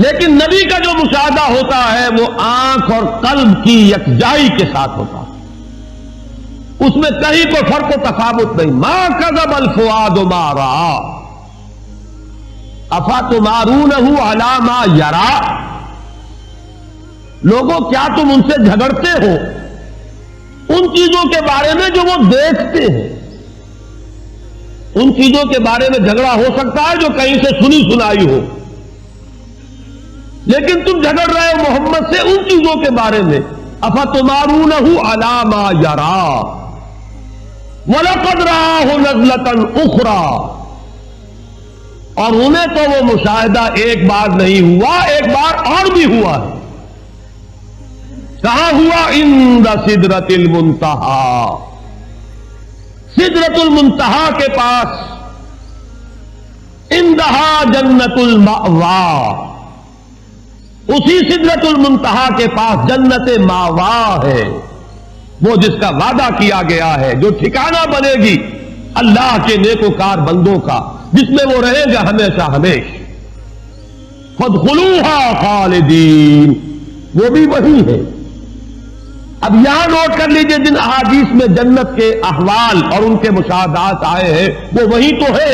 لیکن نبی کا جو مشاہدہ ہوتا ہے وہ آنکھ اور قلب کی یکجائی کے ساتھ ہوتا ہے. اس میں کہیں کوئی فرق و تفاوت نہیں. ما کذب الفؤاد ما رأى افتمارونہ علی ما یری. لوگوں کیا تم ان سے جھگڑتے ہو ان چیزوں کے بارے میں جو وہ دیکھتے ہیں؟ ان چیزوں کے بارے میں جھگڑا ہو سکتا ہے جو کہیں سے سنی سنائی ہو، لیکن تم جھگڑ رہے ہو محمد سے ان چیزوں کے بارے میں. افتمارونہ علی ما یری وَلَقَدْ رَآهُ نَزْلَةً أُخْرَى. اور انہیں تو وہ مشاہدہ ایک بار نہیں ہوا، ایک بار اور بھی ہوا ہے. کہاں ہوا؟ عند سدرۃ المنتہا. سدرۃ المنتہا کے پاس، عندہا جنت المأوا. اسی سدرۃ المنتہا کے پاس جنت ماوا ہے، وہ جس کا وعدہ کیا گیا ہے، جو ٹھکانہ بنے گی اللہ کے نیکوکار بندوں کا، جس میں وہ رہیں گا ہمیشہ ہمیش. فادخلوها خالدین، وہ بھی وہی ہے. اب یہاں نوٹ کر لیجئے جن احادیث میں جنت کے احوال اور ان کے مشاہدات آئے ہیں وہ وہی تو ہے،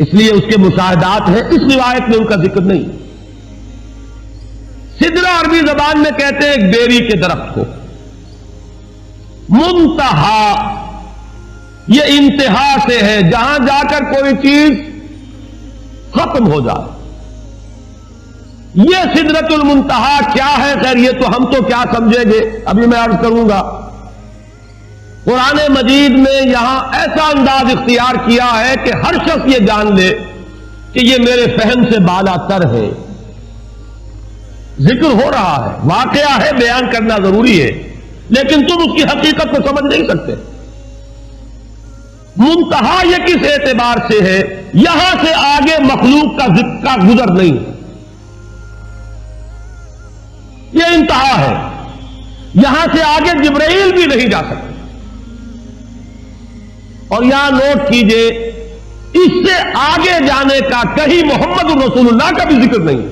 اس لیے اس کے مشاہدات ہیں. اس روایت میں ان کا ذکر نہیں. سدرہ عربی زبان میں کہتے ہیں ایک بیری کے درخت کو. منتہا یہ انتہا سے ہے، جہاں جا کر کوئی چیز ختم ہو جائے. یہ سدرۃ المنتہا کیا ہے؟ خیر یہ تو ہم تو کیا سمجھیں گے، ابھی میں عرض کروں گا. قرآن مجید میں یہاں ایسا انداز اختیار کیا ہے کہ ہر شخص یہ جان لے کہ یہ میرے فہم سے بالا تر ہے. ذکر ہو رہا ہے، واقعہ ہے، بیان کرنا ضروری ہے، لیکن تم اس کی حقیقت کو سمجھ نہیں سکتے. منتہا یہ کس اعتبار سے ہے؟ یہاں سے آگے مخلوق کا ذکر گزر نہیں ہے. یہ انتہا ہے، یہاں سے آگے جبرائیل بھی نہیں جا سکتے. اور یہاں نوٹ کیجئے اس سے آگے جانے کا کہیں محمد رسول اللہ کا بھی ذکر نہیں.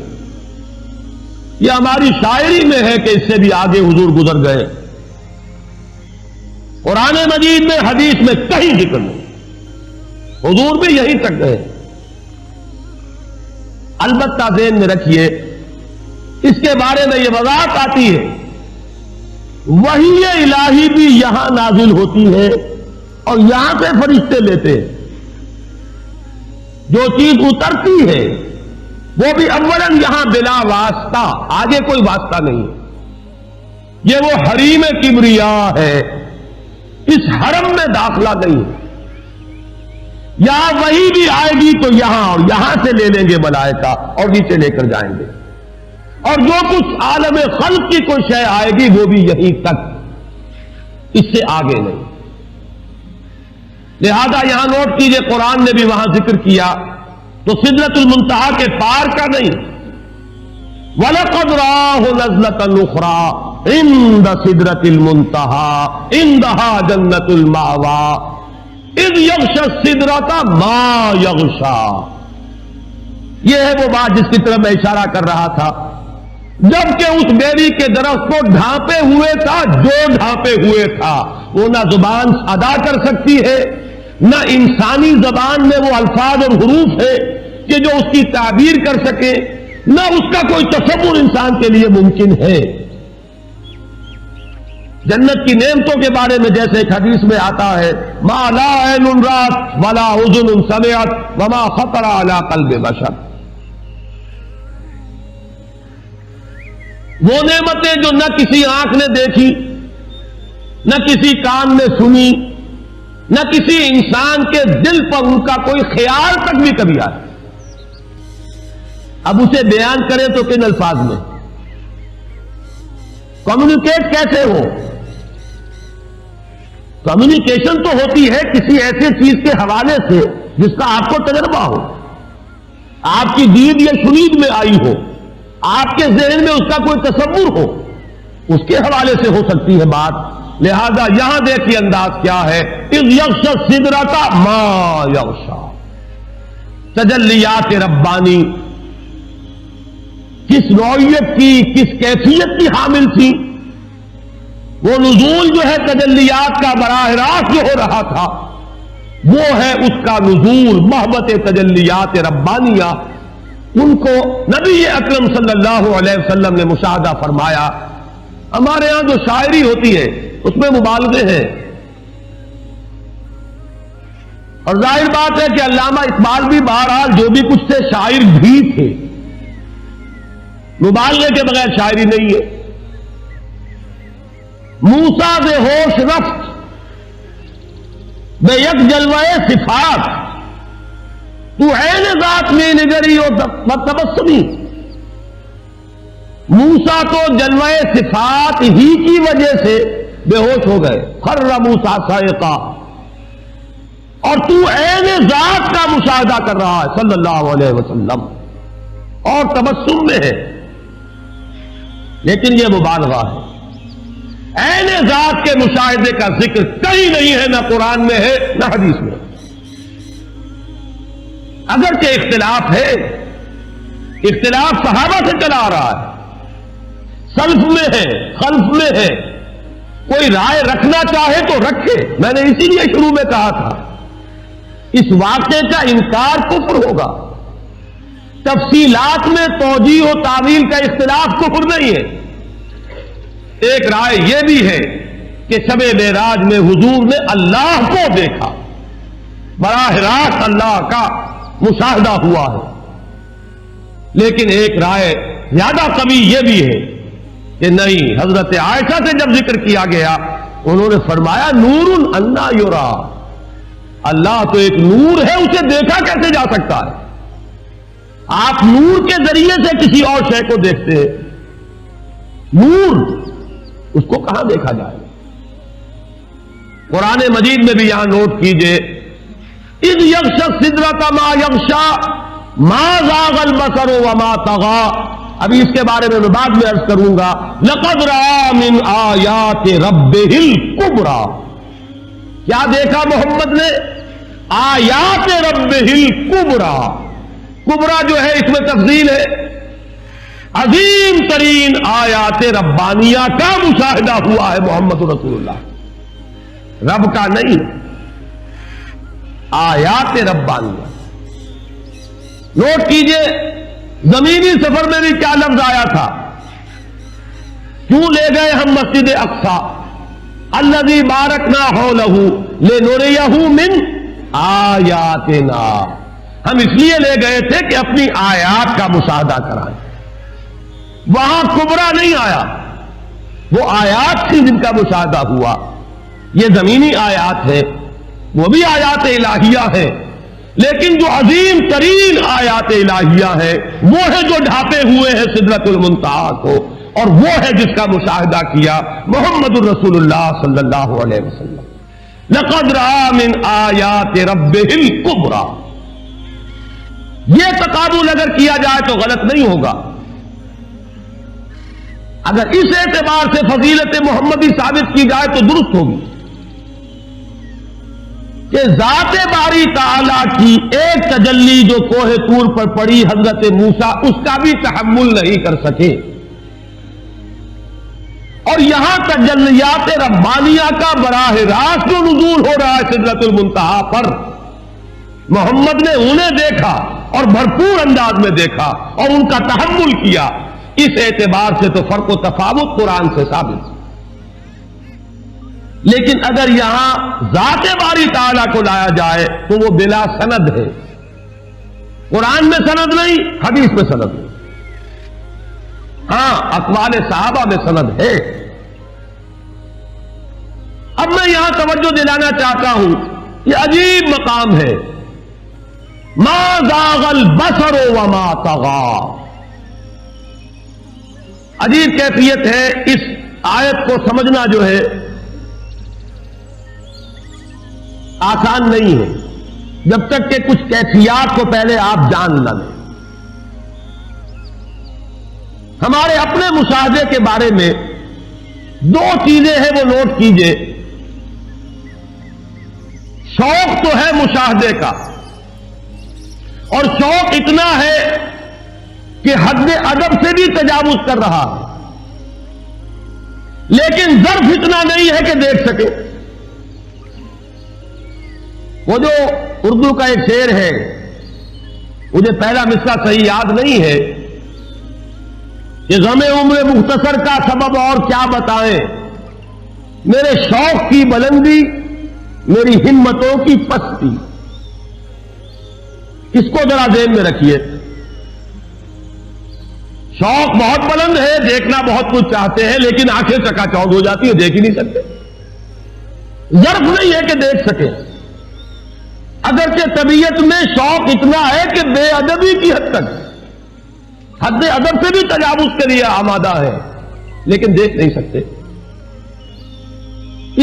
یہ ہماری شاعری میں ہے کہ اس سے بھی آگے حضور گزر گئے. قرآن مجید میں، حدیث میں کہیں ذکر نہیں. حضور بھی یہیں تک گئے. البتہ ذہن میں رکھیے اس کے بارے میں یہ وضاحت آتی ہے وحی الہی بھی یہاں نازل ہوتی ہے اور یہاں سے فرشتے لیتے ہیں. جو چیز اترتی ہے وہ بھی اولاً یہاں بلا واسطہ، آگے کوئی واسطہ نہیں. یہ وہ حریم کبریا ہے، اس حرم میں داخلہ نہیں. یہاں وہی بھی آئے گی تو یہاں، اور یہاں سے لے لیں گے ملائکہ اور نیچے لے کر جائیں گے. اور جو کچھ عالم خلق کی کوئی شے آئے گی وہ بھی یہیں تک، اس سے آگے نہیں۔ لہذا یہاں نوٹ کیجئے، قرآن نے بھی وہاں ذکر کیا تو سدرۃ المنتہا کے پار کا نہیں، وَلَقَدْ رَآهُ نَزْلَةً أُخْرَىٰ عِندَ سِدْرَةِ الْمُنتَهَىٰ عِندَهَا جَنَّةُ الْمَأْوَىٰ إِذْ يَغْشَى السِّدْرَةَ مَا يَغْشَىٰ۔ یہ ہے وہ بات جس کی طرف میں اشارہ کر رہا تھا، جبکہ اس بیری کے درخت کو ڈھانپے ہوئے تھا، جو ڈھانپے ہوئے تھا وہ نہ زبان ادا کر سکتی ہے، نہ انسانی زبان میں وہ الفاظ اور حروف ہے کہ جو اس کی تعبیر کر سکے، نہ اس کا کوئی تصور انسان کے لیے ممکن ہے۔ جنت کی نعمتوں کے بارے میں جیسے ایک حدیث میں آتا ہے، ما لا عین رات ولا اذن سمعت وما خطر علی قلب بشر، وہ نعمتیں جو نہ کسی آنکھ نے دیکھی، نہ کسی کان نے سنی، نہ کسی انسان کے دل پر ان کا کوئی خیال تک بھی کبھی آیا۔ اب اسے بیان کریں تو کن الفاظ میں، کمیونیکیٹ کیسے ہو؟ کمیونیکیشن تو ہوتی ہے کسی ایسے چیز کے حوالے سے جس کا آپ کو تجربہ ہو، آپ کی دید یا شنید میں آئی ہو، آپ کے ذہن میں اس کا کوئی تصور ہو، اس کے حوالے سے ہو سکتی ہے بات۔ لہذا یہاں دیکھیے انداز کیا ہے، اذ یغشی السدرۃ ما یغشی، تجلیات ربانی کس نوعیت کی، کس کیفیت کی حامل تھی؟ وہ نزول جو ہے تجلیات کا براہ راست جو ہو رہا تھا، وہ ہے اس کا نزول محبت تجلیات ربانیہ۔ ان کو نبی اکرم صلی اللہ علیہ وسلم نے مشاہدہ فرمایا۔ ہمارے ہاں جو شاعری ہوتی ہے اس میں مبالغے ہیں، اور ظاہر بات ہے کہ علامہ اقبال بھی بہرحال جو بھی کچھ تھے شاعر بھی تھے، مبالغے کے بغیر شاعری نہیں ہے۔ موسیٰ ز ہوش رفت بے یک جلوہ صفات، تو عین ذات میں نگری و تبسمی۔ موسیٰ تو جلوہ صفات ہی کی وجہ سے بے ہوش ہو گئے، خر موسیٰ صاعقہ، اور تو عین ذات کا مشاہدہ کر رہا ہے صلی اللہ علیہ وسلم، اور تبسم میں ہے، لیکن یہ مبالغہ ہے۔ عین ذات کے مشاہدے کا ذکر کہیں نہیں ہے، نہ قرآن میں ہے نہ حدیث میں۔ اگرچہ اختلاف ہے، اختلاف صحابہ سے چلا آ رہا ہے، سلف میں ہے، خلف میں ہے، کوئی رائے رکھنا چاہے تو رکھے۔ میں نے اسی لیے شروع میں کہا تھا اس واقعے کا انکار کفر ہوگا، تفصیلات میں توجیہ و تعویل کا اختلاف کفر نہیں ہے۔ ایک رائے یہ بھی ہے کہ شب معراج میں حضور نے اللہ کو دیکھا، براہ راست اللہ کا مشاہدہ ہوا ہے، لیکن ایک رائے زیادہ قوی یہ بھی ہے کہ نہیں، حضرت عائشہ سے جب ذکر کیا گیا انہوں نے فرمایا نور انا یرا، اللہ تو ایک نور ہے، اسے دیکھا کیسے جا سکتا ہے؟ آپ نور کے ذریعے سے کسی اور شے کو دیکھتے ہیں، نور اس کو کہاں دیکھا جائے؟ قرآن مجید میں بھی یہاں نوٹ کیجئے، اذ یغشی السدرۃ ما یغشی ما زاغ البصر وما طغی۔ ابھی اس کے بارے میں بعد میں عرض کروں گا۔ لقد رأى من آیات ربہ الکبریٰ، کیا دیکھا محمد نے؟ آیات ربہ الکبریٰ، کبریٰ جو ہے اس میں تفضیل ہے، عظیم ترین آیات ربانیہ کا مشاہدہ ہوا ہے محمد رسول اللہ، رب کا نہیں، آیات ربانیہ۔ نوٹ کیجئے زمینی سفر میں بھی کیا لفظ آیا تھا، کیوں لے گئے ہم مسجد اقصی، الذی بارکنا حولہ لنریہ من آیاتنا، ہم اس لیے لے گئے تھے کہ اپنی آیات کا مشاہدہ کرائیں۔ وہاں کبریٰ نہیں آیا، وہ آیات تھی جن کا مشاہدہ ہوا۔ یہ زمینی آیات ہے، وہ بھی آیات الہیہ ہے، لیکن جو عظیم ترین آیات الہیہ ہیں وہ ہے جو ڈھانپے ہوئے ہیں سدرۃ المنتہا کو، اور وہ ہے جس کا مشاہدہ کیا محمد الرسول اللہ صلی اللہ علیہ وسلم۔ لقد رأى من آیات ربہ الکبریٰ، یہ تقابل اگر کیا جائے تو غلط نہیں ہوگا۔ اگر اس اعتبار سے فضیلت محمدی ثابت کی جائے تو درست ہوگی کہ ذات باری تعالی کی ایک تجلی جو کوہ طور پر پڑی حضرت موسیٰ، اس کا بھی تحمل نہیں کر سکے، اور یہاں تجلیات ربانیہ کا براہ راست جو نزول ہو رہا ہے سدرۃ المنتہا پر، محمد نے انہیں دیکھا اور بھرپور انداز میں دیکھا اور ان کا تحمل کیا۔ اس اعتبار سے تو فرق و تفاوت قرآن سے ثابت ہے۔ لیکن اگر یہاں ذات باری تعالیٰ کو لایا جائے تو وہ بلا سند ہے، قرآن میں سند نہیں، حدیث میں سند نہیں، ہاں اقوال صحابہ میں سند ہے۔ اب میں یہاں توجہ دلانا چاہتا ہوں، یہ عجیب مقام ہے، ما زاغ البصر وما طغى، عجیب کیفیت ہے۔ اس آیت کو سمجھنا جو ہے آسان نہیں ہے جب تک کہ کچھ کیفیات کو پہلے آپ جان نہ لیں۔ ہمارے اپنے مشاہدے کے بارے میں دو چیزیں ہیں، وہ نوٹ کیجئے۔ شوق تو ہے مشاہدے کا، اور شوق اتنا ہے کہ حد ادب سے بھی تجاوز کر رہا ہے، لیکن ظرف اتنا نہیں ہے کہ دیکھ سکے۔ وہ جو اردو کا ایک شعر ہے، مجھے پہلا مصرع صحیح یاد نہیں ہے، کہ غم عمر مختصر کا سبب اور کیا بتائیں، میرے شوق کی بلندی میری ہمتوں کی پستی۔ اس کو ذرا ذہن میں رکھیے، شوق بہت بلند ہے، دیکھنا بہت کچھ چاہتے ہیں، لیکن آنکھیں چکا چوندھ ہو جاتی ہیں، دیکھ ہی نہیں سکتے۔ ظرف نہیں ہے کہ دیکھ سکے، اگرچہ طبیعت میں شوق اتنا ہے کہ بے ادبی کی حد تک، حد ادب سے بھی تجاوز کے لیے آمادہ ہے، لیکن دیکھ نہیں سکتے۔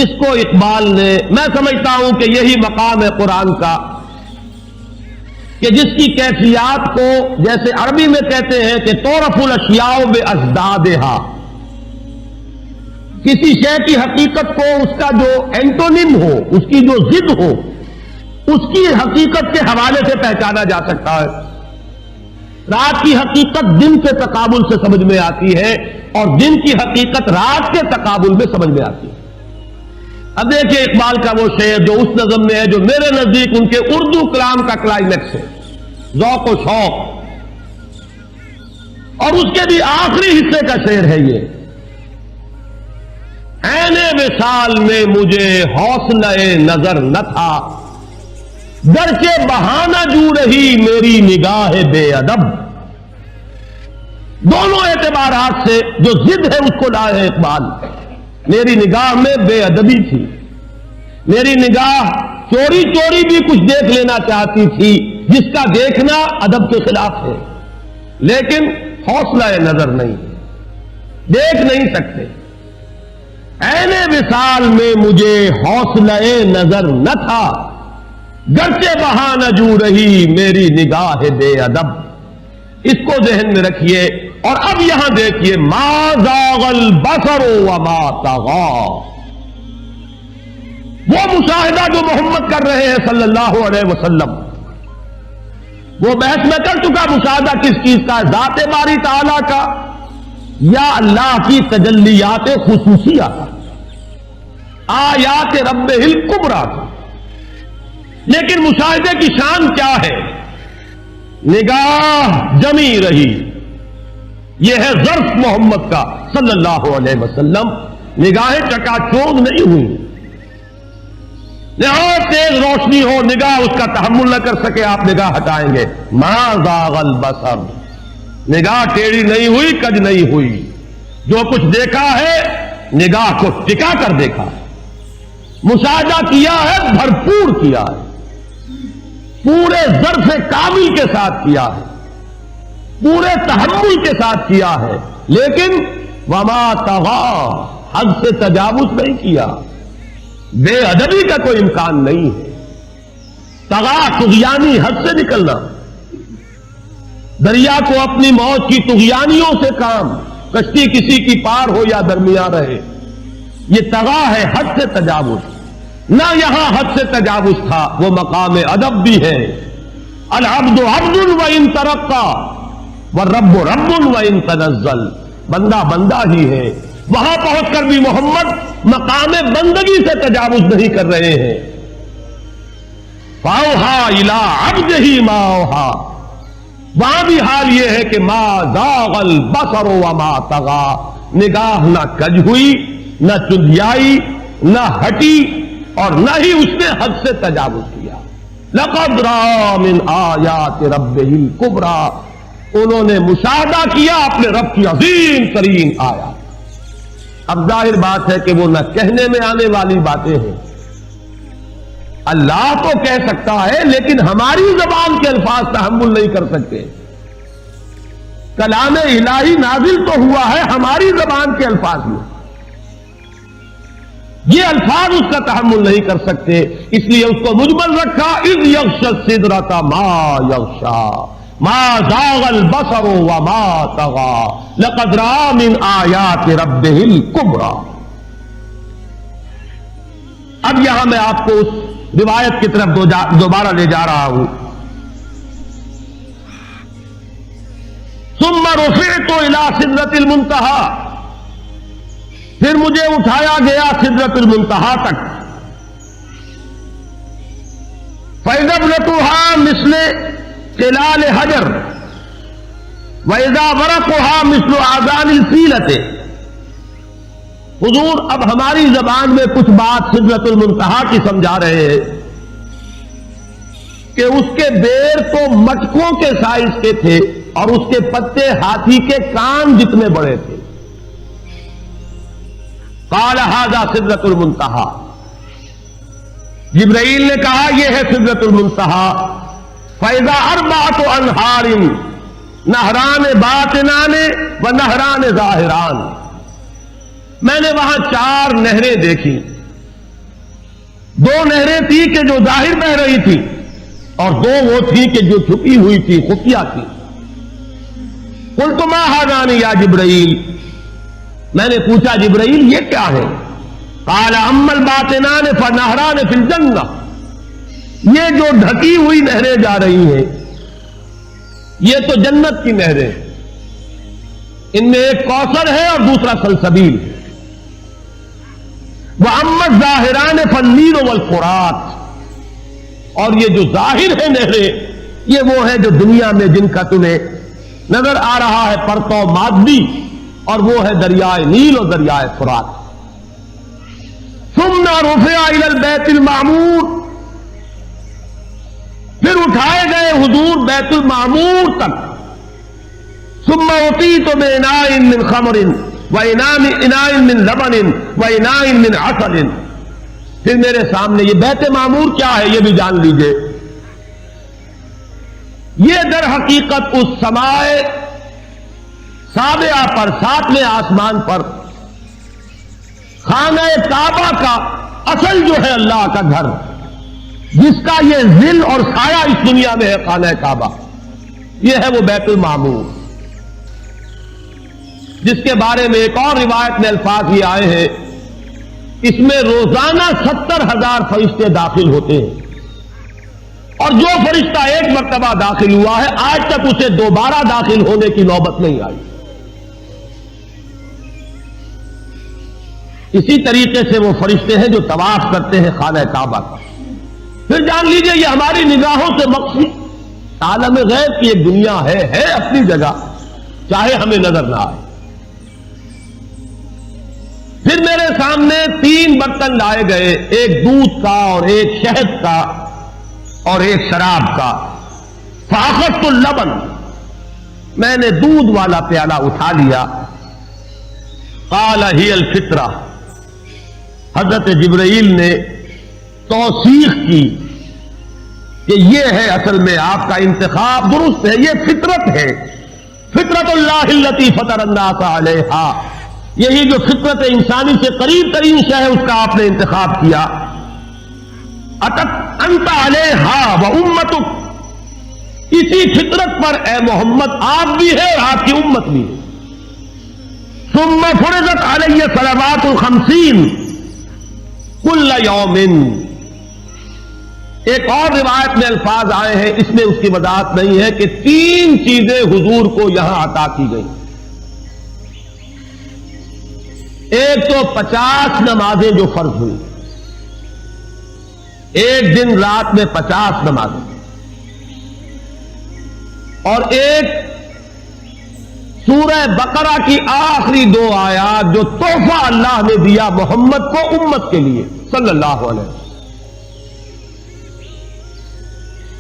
اس کو اقبال نے، میں سمجھتا ہوں کہ یہی مقام ہے قرآن کا، کہ جس کی کیفیات کو جیسے عربی میں کہتے ہیں کہ تعرف الاشیاء بازدادہا، کسی شے کی حقیقت کو اس کا جو اینٹونیم ہو، اس کی جو ضد ہو، اس کی حقیقت کے حوالے سے پہچانا جا سکتا ہے۔ رات کی حقیقت دن کے تقابل سے سمجھ میں آتی ہے، اور دن کی حقیقت رات کے تقابل میں سمجھ میں آتی ہے۔ اب دیکھیں اقبال کا وہ شعر جو اس نظم میں ہے، جو میرے نزدیک ان کے اردو کلام کا کلائمیکس ہے، ذوق و شوق، اور اس کے بھی آخری حصے کا شعر ہے یہ، عین وصال میں مجھے حوصلہ نظر نہ تھا، گرچہ بہانہ جو رہی میری نگاہ بے ادب۔ دونوں اعتبارات سے جو ضد ہے اس کو لائے ہیں اقبال۔ میری نگاہ میں بے ادبی تھی، میری نگاہ چوری چوری بھی کچھ دیکھ لینا چاہتی تھی، جس کا دیکھنا ادب کے خلاف ہے، لیکن حوصلہ نظر نہیں، دیکھ نہیں سکتے۔ عین وصال میں مجھے حوصلہ نظر نہ تھا، گرچہ بہانہ جو رہی میری نگاہ بے ادب۔ اس کو ذہن میں رکھیے، اور اب یہاں دیکھیے، ما زاغ البصر وما طغى، وہ مشاہدہ جو محمد کر رہے ہیں صلی اللہ علیہ وسلم، وہ بحث میں کر چکا، مشاہدہ کس چیز کا ہے، ذات باری تعالیٰ کا یا اللہ کی تجلیات خصوصیہ کا، آیات رب الکبریٰ کا۔ لیکن مشاہدے کی شان کیا ہے؟ نگاہ جمی رہی، یہ ہے ظرف محمد کا صلی اللہ علیہ وسلم، نگاہیں چکا چوند نہیں ہوئی، نہایت تیز روشنی ہو، نگاہ اس کا تحمل نہ کر سکے، آپ نگاہ ہٹائیں گے۔ ما زاغ البصر، نگاہ ٹیڑھی نہیں ہوئی، کج نہیں ہوئی، جو کچھ دیکھا ہے نگاہ کو ٹکا کر دیکھا ہے، مشاہدہ کیا ہے، بھرپور کیا ہے۔ پورے ظرف کامل کے ساتھ کیا ہے، پورے تحمل کے ساتھ کیا ہے، لیکن وما طغا، حد سے تجاوز نہیں کیا، بے ادبی کا کوئی امکان نہیں ہے۔ طغا طغیانی، حد سے نکلنا، دریا کو اپنی موت کی طغیانیوں سے کام، کشتی کسی کی پار ہو یا درمیان رہے، یہ طغا ہے، حد سے تجاوز۔ نہ یہاں حد سے تجاوز تھا، وہ مقام ادب بھی ہے۔ العبد عبد وان ترقى والرب رب وان تنزل، بندہ بندہ ہی ہے، وہاں پہنچ کر بھی محمد مقام بندگی سے تجاوز نہیں کر رہے ہیں۔ فاوحى الى عبده ما اوحى، وہاں بھی حال یہ ہے کہ ما زاغ البصر وما طغى، نگاہ نہ کج ہوئی، نہ چندیائی، نہ ہٹی، اور نہ ہی اس نے حد سے تجاوز کیا۔ لقد رأى من آیات ربہ الکبریٰ، انہوں نے مشاہدہ کیا اپنے رب کی عظیم ترین آیات۔ اب ظاہر بات ہے کہ وہ نہ کہنے میں آنے والی باتیں ہیں، اللہ تو کہہ سکتا ہے لیکن ہماری زبان کے الفاظ تحمل نہیں کر سکتے۔ کلام الہی نازل تو ہوا ہے ہماری زبان کے الفاظ میں، یہ الفاظ اس کا تحمل نہیں کر سکتے، اس لیے اس کو مجمل رکھا۔ اذ یغشی السدرۃ ما یغشی ما زاغ البصر وما طغى لقد رأى من آیات ربہ الکبریٰ۔ اب یہاں میں آپ کو اس روایت کی طرف دوبارہ لے جا رہا ہوں۔ ثم رفعت الى سدرۃ المنتہی، پھر مجھے اٹھایا گیا سدرۃ المنتہی تک۔ فإذا ابنتها مثل قلال حجر وإذا ورقها مثل آذان الفیلۃ۔ حضور اب ہماری زبان میں کچھ بات سدرۃ المنتہی کی سمجھا رہے ہیں کہ اس کے بیر تو مٹکوں کے سائز کے تھے اور اس کے پتے ہاتھی کے کان جتنے بڑے تھے۔ قال ھذا سدرۃ المنتہی، جبرائیل نے کہا یہ ہے سدرۃ المنتہی۔ فإذا أربعة أنہار نہران باطنان و نہران ظاہران، میں نے وہاں 4 نہریں دیکھی، 2 نہریں تھی کہ جو ظاہر بہ رہی تھی اور 2 وہ تھی کہ جو چھپی ہوئی تھی، خفیہ تھی۔ قلت ما ھذان یا جبرائیل، میں نے پوچھا جبرائیل یہ کیا ہے؟ قال اما الباطنان فنہران فی الجنہ، یہ جو ڈھکی ہوئی نہریں جا رہی ہیں یہ تو جنت کی نہریں، ان میں ایک کوثر ہے اور دوسرا سلسبیل ہے۔ وَأَمَّا الظَّاهِرَانِ فَالنِّيلُ وَالْفُرَاتُ، اور یہ جو ظاہر ہے نہریں یہ وہ ہے جو دنیا میں جن کا تمہیں نظر آ رہا ہے پرتو مادی، اور وہ ہے دریائے نیل اور دریائے فرات۔ ثم رفع الى البیت المعمور، پھر اٹھائے گئے حضور بیت المعمور تک۔ ثم اعطیت باناء من خمر واناء من لبن واناء من عسل، پھر میرے سامنے یہ بیت معمور کیا ہے یہ بھی جان لیجئے۔ یہ در حقیقت اس سمائے سابعہ پر، 7ویں آسمان پر، خانہ کعبہ کا اصل جو ہے اللہ کا گھر، جس کا یہ ظل اور سایہ اس دنیا میں ہے، خانہ کعبہ، یہ ہے وہ بیت المعمور، جس کے بارے میں ایک اور روایت میں الفاظ یہ آئے ہیں، اس میں روزانہ 70,000 فرشتے داخل ہوتے ہیں، اور جو فرشتہ ایک مرتبہ داخل ہوا ہے آج تک اسے دوبارہ داخل ہونے کی نوبت نہیں آئی۔ اسی طریقے سے وہ فرشتے ہیں جو طواف کرتے ہیں خانہ کعبہ کا۔ پھر جان لیجئے یہ ہماری نگاہوں سے مخفی عالم غیب کی ایک دنیا ہے اپنی جگہ، چاہے ہمیں نظر نہ آئے۔ پھر میرے سامنے 3 برتن لائے گئے، ایک دودھ کا اور ایک شہد کا اور ایک شراب کا۔ فاخذت اللبن، میں نے دودھ والا پیالہ اٹھا لیا۔ قال ہی الفطرہ، حضرت جبرائیل نے توثیق کی کہ یہ ہے اصل میں آپ کا انتخاب درست ہے، یہ فطرت ہے، فطرت اللہ التی فطر الناس علیہا، یہی جو فطرت انسانی سے قریب ترین شے ہے اس کا آپ نے انتخاب کیا۔ اتت انت علیہا و امتک، اسی فطرت پر اے محمد آپ بھی ہے اور آپ کی امت بھی ہے۔ ثم فرضت علی صلوات الخمسین کل یوم، ایک اور روایت میں الفاظ آئے ہیں، اس میں اس کی وضاحت نہیں ہے کہ 3 چیزیں حضور کو یہاں عطا کی گئی۔ ایک تو 50 نمازیں جو فرض ہوئی، ایک دن رات میں 50 نمازیں، اور ایک سورہ بقرہ کی آخری 2 آیات جو تحفہ اللہ نے دیا محمد کو امت کے لیے صلی اللہ علیہ وسلم۔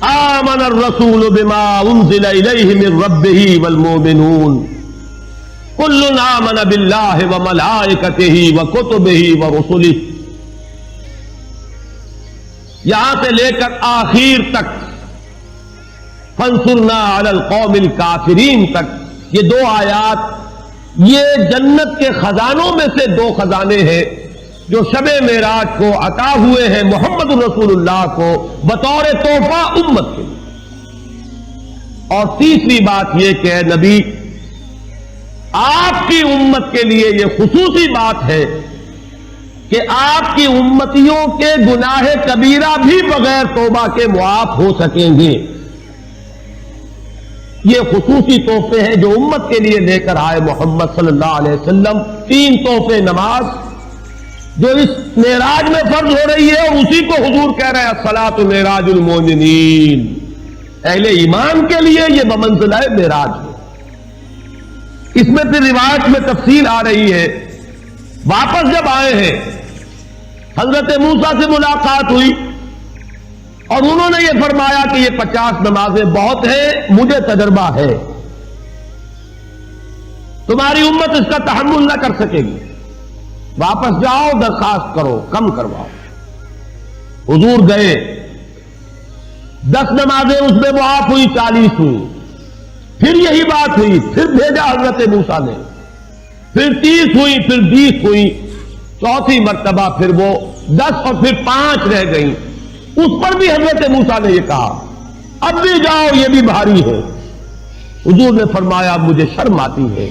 آمن الرسول بما انزل الیہ من ربہ والمؤمنون کل آمن باللہ وملائکتہ وکتبہ ورسلہ، یہاں سے لے کر آخر تک فانصرنا علی القوم الکافرین تک، یہ 2 آیات یہ جنت کے خزانوں میں سے 2 خزانے ہیں جو شب معراج کو عطا ہوئے ہیں محمد رسول اللہ کو بطور تحفہ امت کے لیے۔ اور تیسری بات یہ کہ اے نبی آپ کی امت کے لیے یہ خصوصی بات ہے کہ آپ کی امتیوں کے گناہ کبیرہ بھی بغیر توبہ کے معاف ہو سکیں گے۔ یہ خصوصی تحفے ہیں جو امت کے لیے لے کر آئے محمد صلی اللہ علیہ وسلم۔ 3 تحفے، نماز جو اس معراج میں فرض ہو رہی ہے اور اسی کو حضور کہہ رہے ہیں الصلاۃ معراج المؤمنین، اہل ایمان کے لیے یہ بمنزلہ معراج ہے۔ اس میں پھر روایت میں تفصیل آ رہی ہے، واپس جب آئے ہیں حضرت موسیٰ سے ملاقات ہوئی اور انہوں نے یہ فرمایا کہ یہ 50 نمازیں بہت ہیں، مجھے تجربہ ہے، تمہاری امت اس کا تحمل نہ کر سکے گی، واپس جاؤ درخواست کرو کم کرواؤ۔ حضور گئے، 10 نمازیں اس میں معاف ہوئی، 40 ہوئی، پھر یہی بات ہوئی، پھر بھیجا حضرت موسیٰ نے، پھر 30 ہوئی، پھر 20 ہوئی، چوتھی مرتبہ پھر وہ 10 اور پھر 5 رہ گئیں۔ اس پر بھی حضرت موسیٰ نے یہ کہا اب بھی جاؤ، یہ بھی بھاری ہے۔ حضور نے فرمایا مجھے شرم آتی ہے،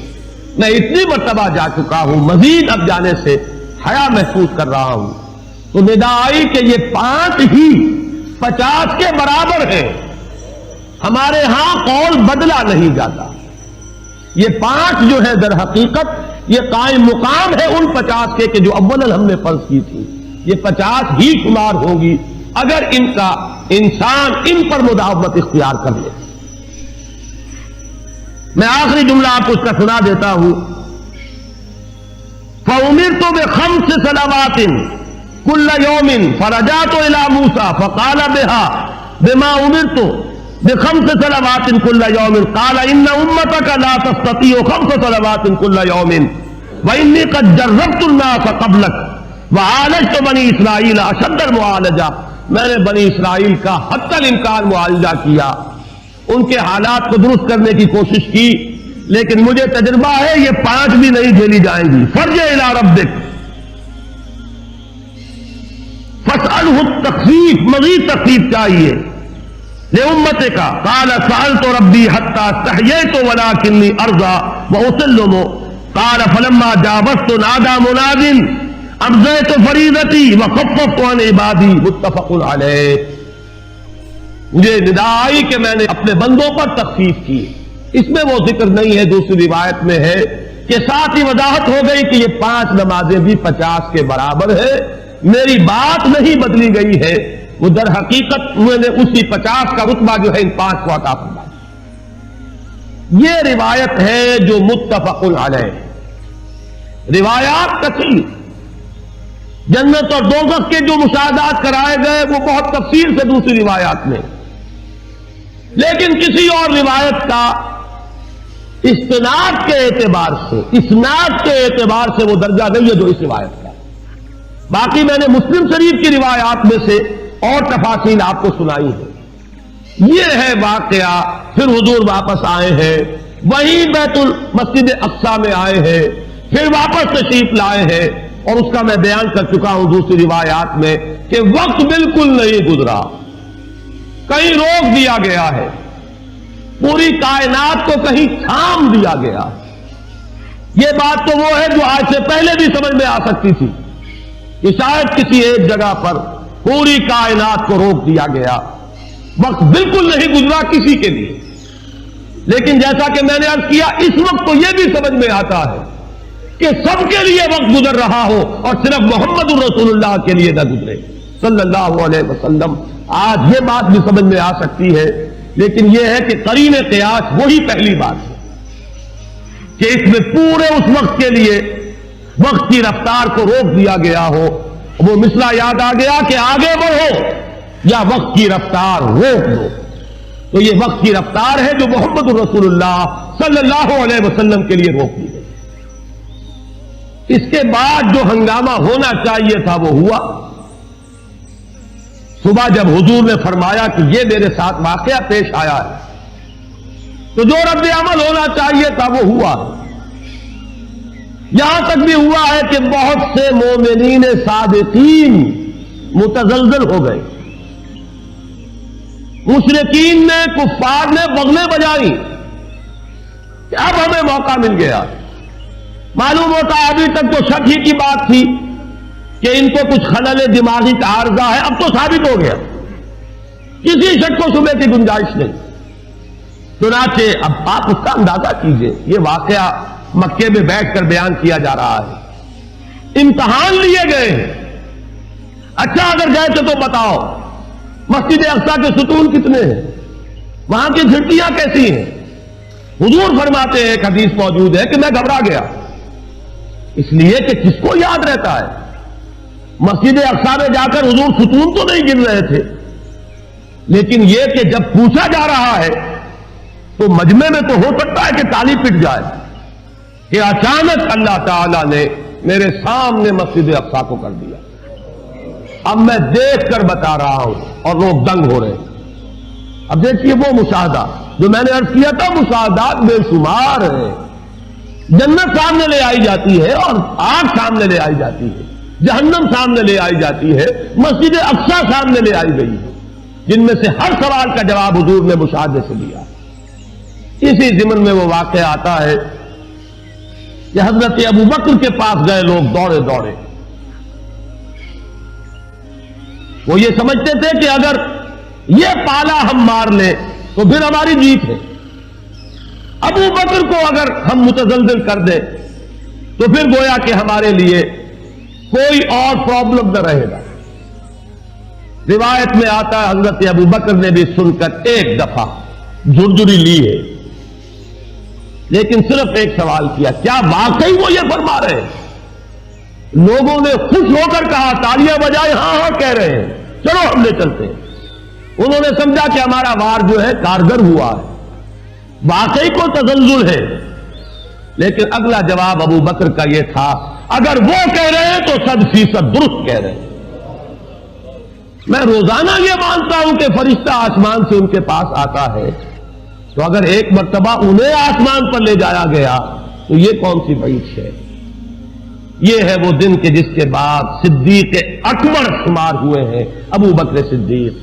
میں اتنی مرتبہ جا چکا ہوں، مزید اب جانے سے حیا محسوس کر رہا ہوں۔ تو ندا آئی کہ یہ 5 ہی 50 کے برابر ہے، ہمارے ہاں قول بدلا نہیں جاتا۔ یہ 5 جو ہے در حقیقت یہ قائم مقام ہے ان 50 کے کہ جو اولاً ہم نے فرض کی تھی، یہ 50 ہی شمار ہوگی اگر ان کا انسان ان پر مداومت اختیار کر لے۔ میں آخری جملہ آپ کو اس کا سنا دیتا ہوں، فَأُمِرْتُ بِخَمْسِ صَلَوَاتٍ كُلَّ يَوْمٍ فَرَجَعْتُ إِلَى مُوسَىٰ فَقَالَ بِهَا بِمَا أُمِرْتُ بِخَمْسِ صَلَوَاتٍ كُلَّ يَوْمٍ قَالَ إِنَّ أُمَّتَكَ لَا تَسْتَطِيعُ 5 صَلَوَاتٍ كُلَّ يَوْمٍ وَإِنِّي قَدْ جَرَّبْتُ النَّاسَ قَبْلَكَ وَعَالَجْتُ بَنِي إِسْرَائِيلَ أَشَدَّ الْمُعَالَجَةِ، میں نے بنی اسرائیل کا حتی الامکان معالجہ کیا، ان کے حالات کو درست کرنے کی کوشش کی، لیکن مجھے تجربہ ہے یہ 5 بھی نہیں جھیلی جائیں گی۔ فَارْجِعْ إِلَىٰ رَبِّكَ فَاسْأَلْهُ التَّخْفِيفَ، مزید تخفیف چاہیے لِأُمَّتِكَ قَالَ سَأَلْتُ رَبِّي حَتَّىٰ اسْتَحْيَيْتُ وَلَٰكِنِّي أَرْضَىٰ وَأُسِلُّمُ قَالَ فَلَمَّا جَاوَزْتُ نَادَىٰ مُنَادٍ أَبْدَيْتُ فَرِيضَتِي وَخَفَّفْتُ عَنْ عِبَادِي متفق علیہ۔ مجھے ندا آئی کہ میں نے اپنے بندوں پر تخفیف کی، اس میں وہ ذکر نہیں ہے، دوسری روایت میں ہے کہ ساتھ ہی وضاحت ہو گئی کہ یہ 5 نمازیں بھی 50 کے برابر ہے، میری بات نہیں بدلی گئی ہے، وہ در حقیقت میں نے اسی 50 کا رتبہ جو ہے ان 5 کو عطا فرمایا۔ یہ روایت ہے جو متفق علیہ، روایات کثیر، جنت اور دوزخ کے جو مشاہدات کرائے گئے وہ بہت تفصیل سے دوسری روایات میں، لیکن کسی اور روایت کا استناد کے اعتبار سے، اسناد کے اعتبار سے وہ درجہ نہیں ہے جو اس روایت کا۔ باقی میں نے مسلم شریف کی روایات میں سے اور تفاصیل آپ کو سنائی ہے۔ یہ ہے واقعہ. پھر حضور واپس آئے ہیں, وہیں بیت المسجد اقصی میں آئے ہیں, پھر واپس تشریف لائے ہیں, اور اس کا میں بیان کر چکا ہوں دوسری روایات میں کہ وقت بالکل نہیں گزرا, کہیں روک دیا گیا ہے, پوری کائنات کو کہیں تھام دیا گیا. یہ بات تو وہ ہے جو آج سے پہلے بھی سمجھ میں آ سکتی تھی کہ شاید کسی ایک جگہ پر پوری کائنات کو روک دیا گیا, وقت بالکل نہیں گزرا کسی کے لیے. لیکن جیسا کہ میں نے عرض کیا, اس وقت تو یہ بھی سمجھ میں آتا ہے کہ سب کے لیے وقت گزر رہا ہو اور صرف محمد الرسول اللہ کے لیے نہ گزرے صلی اللہ علیہ وسلم. آج یہ بات بھی سمجھ میں آ سکتی ہے, لیکن یہ ہے کہ قرین قیاس وہی پہلی بات ہے کہ اس میں پورے اس وقت کے لیے وقت کی رفتار کو روک دیا گیا ہو. وہ مسئلہ یاد آ گیا کہ آگے بڑھو یا وقت کی رفتار روک دو. تو یہ وقت کی رفتار ہے جو محمد الرسول اللہ صلی اللہ علیہ وسلم کے لیے روک دی گئی. اس کے بعد جو ہنگامہ ہونا چاہیے تھا وہ ہوا. صبح جب حضور نے فرمایا کہ یہ میرے ساتھ واقعہ پیش آیا ہے, تو جو رد عمل ہونا چاہیے تھا وہ ہوا. یہاں تک بھی ہوا ہے کہ بہت سے مومنین صادقین متزلزل ہو گئے. مشرکین نے, کفار نے بغلیں بجائی کہ اب ہمیں موقع مل گیا. معلوم ہوتا ابھی تک تو شک ہی کی بات تھی کہ ان کو کچھ خلل دماغی کا عارضہ ہے, اب تو ثابت ہو گیا, کسی شک کو شبے کی گنجائش نہیں. چنانچہ اب آپ اس کا اندازہ کیجئے, یہ واقعہ مکے میں بیٹھ کر بیان کیا جا رہا ہے, امتحان لیے گئے ہیں. اچھا اگر گئے تھے تو بتاؤ مسجد اقصی کے ستون کتنے ہیں, وہاں کی کھڑکیاں کیسی ہیں. حضور فرماتے ہیں, ایک حدیث موجود ہے کہ میں گھبرا گیا, اس لیے کہ کس کو یاد رہتا ہے. مسجد اقصی میں جا کر حضور ستون تو نہیں گن رہے تھے, لیکن یہ کہ جب پوچھا جا رہا ہے تو مجمع میں تو ہو سکتا ہے کہ تالی پٹ جائے کہ اچانک اللہ تعالی نے میرے سامنے مسجد اقصی کو کر دیا. اب میں دیکھ کر بتا رہا ہوں اور لوگ دنگ ہو رہے ہیں. اب دیکھیے وہ مشاہدہ جو میں نے عرض کیا تھا, مشاہدات بے شمار ہیں. جنت سامنے لے آئی جاتی ہے اور آگ سامنے لے آئی جاتی ہے, جہنم سامنے لے آئی جاتی ہے, مسجد اقصی سامنے لے آئی گئی ہے, جن میں سے ہر سوال کا جواب حضور نے مشاہدے سے دیا. اسی ضمن میں وہ واقعہ آتا ہے کہ حضرت ابو بکر کے پاس گئے لوگ دوڑے دوڑے. وہ یہ سمجھتے تھے کہ اگر یہ پالا ہم مار لیں تو پھر ہماری جیت ہے. ابو بکر کو اگر ہم متزلزل کر دیں تو پھر گویا کہ ہمارے لیے کوئی اور پرابلم نہ رہے گا. روایت میں آتا ہے حضرت ابو بکر نے بھی سن کر ایک دفعہ جھرجھری لی ہے, لیکن صرف ایک سوال کیا, کیا واقعی وہ یہ فرما رہے ہیں؟ لوگوں نے خوش ہو کر کہا, تالیاں بجائے, ہاں ہاں کہہ رہے ہیں, چلو ہم لے چلتے ہیں. انہوں نے سمجھا کہ ہمارا وار جو ہے کارگر ہوا ہے, واقعی کو تزلزل ہے. لیکن اگلا جواب ابو بکر کا یہ تھا, اگر وہ کہہ رہے ہیں تو 100% درست کہہ رہے ہیں. میں روزانہ یہ مانتا ہوں کہ فرشتہ آسمان سے ان کے پاس آتا ہے, تو اگر ایک مرتبہ انہیں آسمان پر لے جایا گیا تو یہ کون سی بعید ہے. یہ ہے وہ دن کہ جس کے بعد صدیق اکبر شمار ہوئے ہیں ابو بکر صدیق